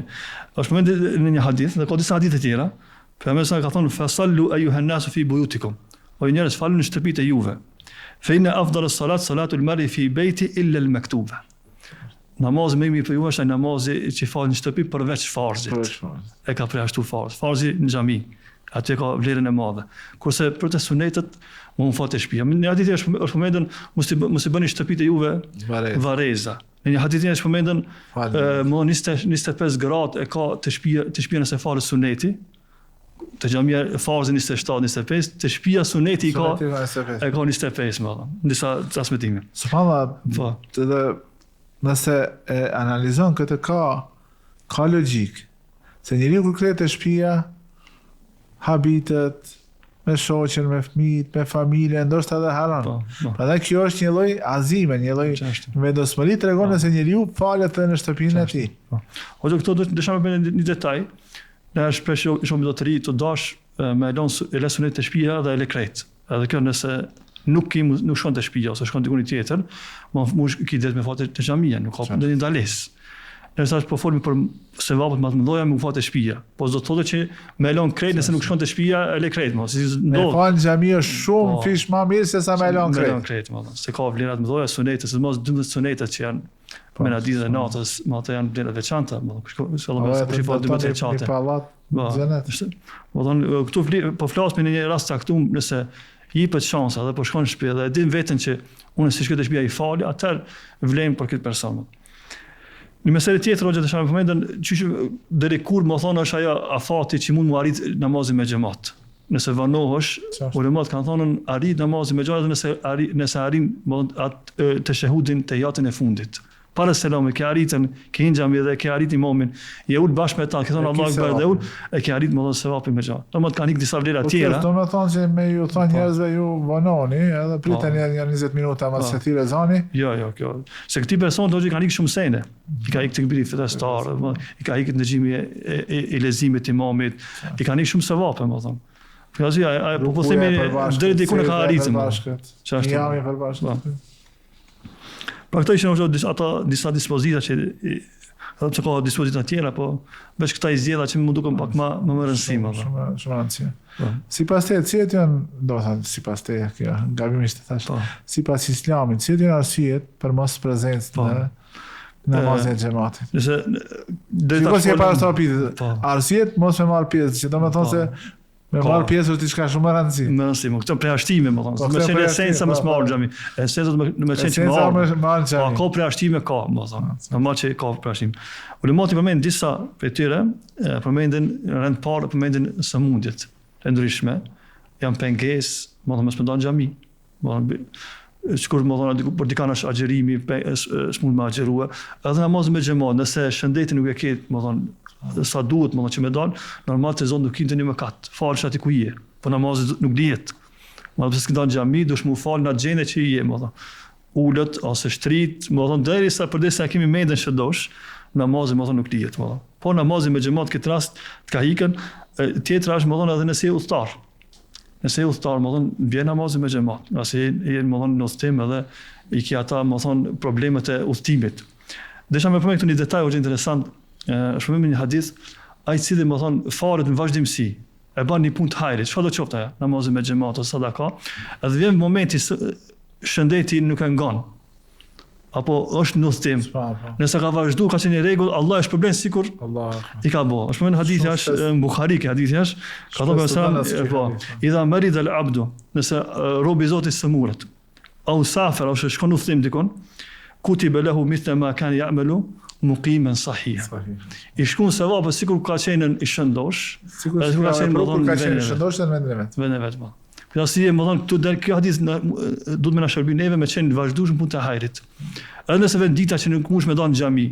përmendë në një hadith, dhe ka disa hadithe tjera. Pejgamberi ka thonë fasallu ayyuhan nasu fi buyutikum. O njerëz faluni në shtëpitë e juve. Fa inna afdalus salat salatul mar'i fi bayti illa al-maktuba. Namazi më i mirë për ju është ai namazi që fal në shtëpi përveç farzit. E ka përjashtuar farz. Farzi në xhami. Aty ka vlerën e madhe. Kurse për të sunetet mund fat e shtëpia. Në hadith është përmendën mos i bëni shtëpitë e juve vareza. Në një hadith është përmendën më 25 gradë e ka të shtëpia nëse falet suneti. Të xhamia fazi 27, 25, të shtëpia suneti e ka 25 më thon. Në disa transmetime. Subhanallah. Edhe nëse e analizon këtë ka logjik. Se njeriu kur kthehet te shtëpia habitet me shoqen, me fëmijët, me familjen, ndoshta edhe haron. Prandaj kjo është një lloj azime, një lloj vendosmëri tregon se njeriu falet në shtëpinë e tij. Ose këto do të dësham me një detaj. Ne shpesh shumë do të ri të dash me lënë sunet të shtëpia dhe e lekret. Edhe kjo nëse nuk shkon të shtëpia ose shkon diku tjetër, mund ki det me fatë të xhamia, nuk ka ndonjë ndalesë. Nëse po folmi për sevapet më të mëdha me fatë shtëpia. Po do të thotë që me lën krejt nëse nuk shkon të shtëpia e le krejt mos. Me fal xhami është shumë fish më mirë se sa me lën krejt. Me lën krejt më. Se ka vlerat më të mëdha sunetet, sidomos 12 sunetet që janë me na ditë natës, më ato janë vlerat veçanta, inshallah kush i fal 12 çate. Këtu po flasim në një rast caktuar nëse jepet shansa dhe po shkon në shtëpi dhe e din veten që unë si shkoj të shtëpia i fal, atëherë vlen për këtë person. Në meselë tjetër hoxha të shajmë përmendën çish deri kur më thonë është ajo afati që mund të arrit namazin me xhamat. Nëse vanohesh, ulemat kanë thonë arrit namazin me xhamat nëse arrin atë të shahudin të jatën e fundit. Para selamit që arritën që hinë xhami dhe që arrit imamin, je ul bashkë me ta, që thonë Allahu Akbar dhe ul, e që arrit më dhon sevapin me xhamat. Domos kanë ikë disa vlera tjera. Do të thonë se me ju thonë njerëzve ju vanoni, edhe priteni janë 20 minuta mas se thirrë zani. Jo, kjo. Se këti person do të kanë ikë shumë sene. I ka ikë të këbiri fetestar, i ka ikë të ndëgjimi e lezimit të imamit, i kanë ikë shumë sevapë, më thonë. Fjasi, po themi, deri diku në ka arritën. Jami përbashkët. Pra këto ishin disa dispozita që ka dispozita tjera, po veç këta i zgjedha që më duken pak më rëndësishme. Shumë rëndësishme. Sipas teje, cilat janë, do të thënë sipas teje, kjo gabimisht të thash. Sipas Islamit, cilat janë arsyet për mos prezencë në namazin e xhamatit? Nëse deri ta para stopit, arsyet mos me marr pjesë, që domethënë se Me marrë pjesë është diçka shumë e rëndësishme. Më rëndësi, më këto preashtime, më thonë. Me qenë esenca më s'marrë në xhami. Esenca me qenë që marrë në ka xhami. preashtime ka, më thonë. Normal që ka preashtime. Ulemati përmendin disa prej tyre, përmendin rend parë, përmendin sëmundjet e ndryshme, janë pengesë, më thonë mos më ndan xhami. Më thonë shkur më thonë për dikana është agjerimi, s'mund me agjerua. Edhe namazin me xhamat, nëse shëndeti nuk e ke, më thonë sa duhet, më thonë që me dalë, normal të zonë nuk kinte një mëkat. Falësh aty ku je, po namazi nuk dihet. Ma pse s'ke dalë në xhami, dush mu falë në atë gjendje që je, më thonë. Ulët ose shtrit, më thonë derisa përdesë kemi mendën që dosh, namazi më thonë nuk dihet, më thonë. Po namazi me xhamat këtë rast të ka ikën, tjetra është më thonë edhe nëse je udhëtar. Nëse je udhëtar, më thonë, bje namazi me xhamat, nëse je më thonë në udhëtim edhe i ki ata, më thonë, problemet e udhëtimit. Desha me përmend këtu një detaj që interesant, është përmend një hadith, ai cili më thonë faret në vazhdimsi, e bën një punë të hajrit, çfarë do të qoftë ajo, namazi me xhamat ose sadaka, edhe vjen momenti shëndeti nuk e ngon. Apo është në udhëtim. Nëse ka vazhdu, ka qenë një rregull, Allah është problem sikur i ka bë. Është përmend hadithi është në Buhari, hadithi është, ka thënë sallallahu po, idha marida al-abdu, nëse robi i Zotit sëmuret, au safar ose shkon në udhëtim dikon, kutiba lahu mithla ma kan ya'malu muqiman sahiha. I shkon sevapë sikur ka qenë i shëndosh, sikur ka qenë i shëndosh në vendin e vet. Vendin e vet, po. Për arsye më thonë këtu del kjo hadith duhet më na shërbim neve me qenë vazhdueshëm punë të hajrit. Edhe nëse vjen dita që nuk mush me dalë në xhami,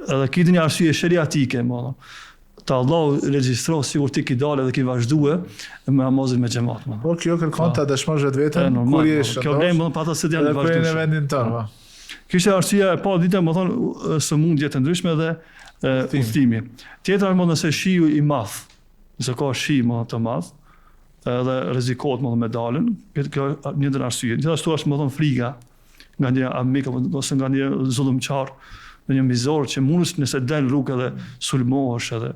edhe kiti një arsye sheriatike, më thonë. Ta Allahu regjistro sikur ti ki dalë edhe ki vazhdue me namazin me xhamat. Po kjo kërkon ta dëshmosh vetën kur je shëndosh. Kjo vlen më pa ata se janë vazhdueshëm. Në vendin tonë. Kishte arsye e pa ditë më thonë sëmundje të ndryshme dhe udhëtimi. Tjetra më nëse shiu i madh, nëse ka shi më të madh, edhe rrezikohet më me dalën, kjo një ndër arsye. Gjithashtu është më thon frika nga një amik ose nga një zullumçar, në një mizor që mundesh nëse del rrugë edhe sulmohesh edhe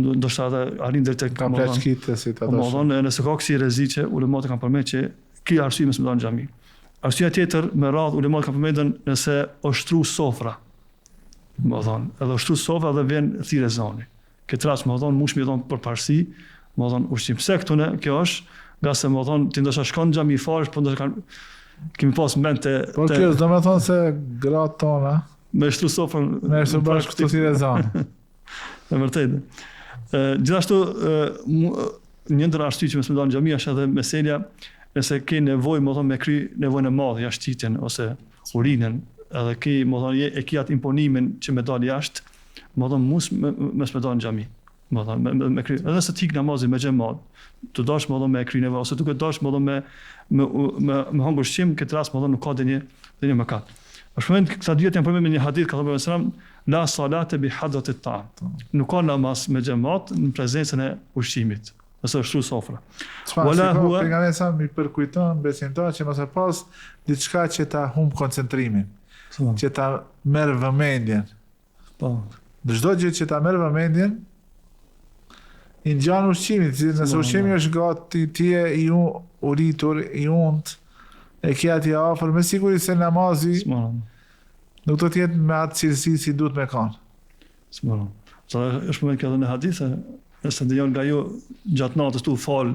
ndoshta edhe arrin deri tek plaçkitë si ta dosh. Më thon nëse ka kësi rreziqe, ulemat kanë përmendur që ky arsye më s'më në xhami. Arsyeja tjetër me radhë ulemat kanë përmendur nëse oshtru sofra. Më thon, edhe oshtru sofra dhe vjen thirrë zoni. Këtë rast më thon mush më thon për parësi, më thonë ushqim. Pse këtu ne, kjo është, nga se më thonë, ti ndoshta shkon në xhami falësh, po ndoshta kemi pas mend të Po kjo do të thonë se gratë tona me shtru sofrën me shtru bashkë këtu si rezon. Në vërtetë. Gjithashtu një ndër arsye që më s'më në xhami është edhe meselja nëse ke nevojë, më thonë, me kry nevojën e madhe, jashtëtitjen ose urinën, edhe ke, më thonë, e ke atë imponimin që me dal jashtë, më thonë mos me dal në xhami. Më thonë, me kry, edhe se t'ik namazin me xhamat, të dash më thonë me kry nevojë, ose duke dash më thonë me hangër ushqim, këtë rast më thonë nuk ka dhe një mëkat. Është përmend këta dyja janë përmendur në një hadith ka thënë sallam la salate bi hadrati ta'am. Nuk ka namaz me xhamat në prezencën e ushqimit, ose është sofra. Wala huwa pejgamberi sa mi përkujton besimtar që mos e pas diçka që ta humb koncentrimin, që ta merr vëmendjen. Po. Çdo gjë që ta merr vëmendjen i ngjan ushqimit, nëse ushqimi është gati, ti je i uritur, i unt, e ke atje afër, me siguri se namazi nuk do të jetë me atë cilësi si duhet me kanë. Smoron. Sa është përmend kjo në hadith, nëse ndonjë nga ju gjatë natës tu fal,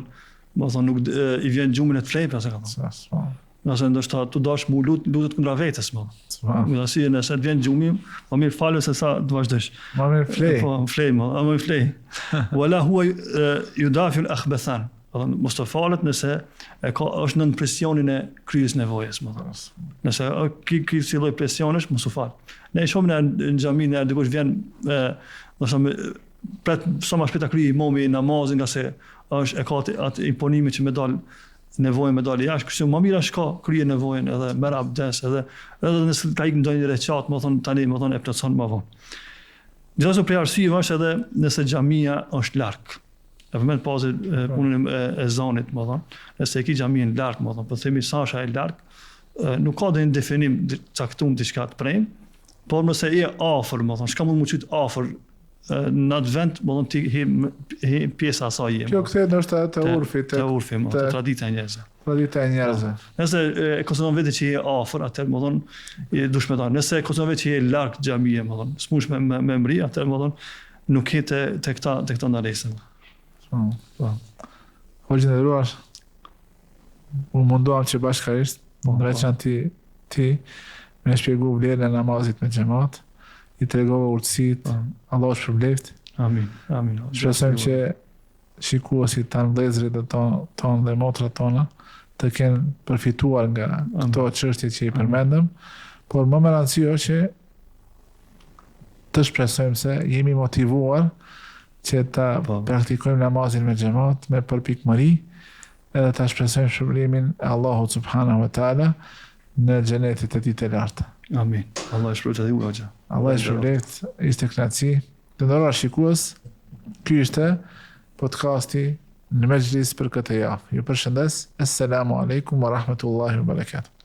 më thonë nuk i vjen gjumin e të flejtë, sa ka thonë. Nëse ndoshta tu dash mu lutet kundra vetes, më. Më dashje nëse të vjen gjumi, më mirë falë se sa të vazhdosh. Më mirë flej. Po, flej, më flej. Wala huwa yudafi al-akhbathan. Mos të falet nëse është nën presionin e kryes nevojës, më thonë. Nëse ki si lloj presionesh, mos u fal. Ne shohim në xhami në dikush vjen, do të thonë pret sa më shpejt ta kryej imami namazin, nga se është e ka atë imponimin që më dal nevojën me dalë jashtë, kështu më mirë shko krye nevojën edhe merr abdes edhe nëse ka ikë ndonjë recat, më thon tani më thon e plotson më vonë. Gjithashtu prej arsyeve është edhe nëse xhamia është larg. E përmend pas punën e zonit, më thon. Nëse e ke xhamin larg, më thon, po themi sa është ai larg, nuk ka ndonjë definim caktuar diçka të prem, por nëse je afër, më thon, s'ka mund të qyt afër në atë vend, më thonë ti he pjesa asaj jemi. Kjo kthehet ndoshta te urfi, te urfi, te tradita e njerëzve. Tradita e njerëzve. Nëse e konsideron vetë që je afër, atëherë më thonë dush me ta. Nëse e konsideron vetë që je larg xhamie, më thonë, s'mush me mri, atëherë më thonë nuk je te këta ndalesë. Po. Hoxhë nderuar, u munduam që bashkarisht, në veçantë ti me shpjegu vlerën e namazit me xhamat, i tregova urtësitë, Allah është shpërbleft. Amin. Amin. Shpresojmë që shikuesit tanë vëllezërit tonë dhe motrat tona të kenë përfituar nga këto çështje që i përmendëm, por më me rëndësi është që të shpresojmë se jemi motivuar që ta praktikojmë namazin me xhamat me përpikmëri edhe ta shpresojmë shpërblimin e Allahut subhanahu wa taala në xhenetit e tij të lartë. Amin. Allah e shpërblet ju hoxha. Allah e shpërblet, ishte kënaqësi. Të nderuar shikues, ky ishte podcasti në Mejlis për këtë javë. Ju përshëndes. Assalamu alaikum wa rahmatullahi wa barakatuh.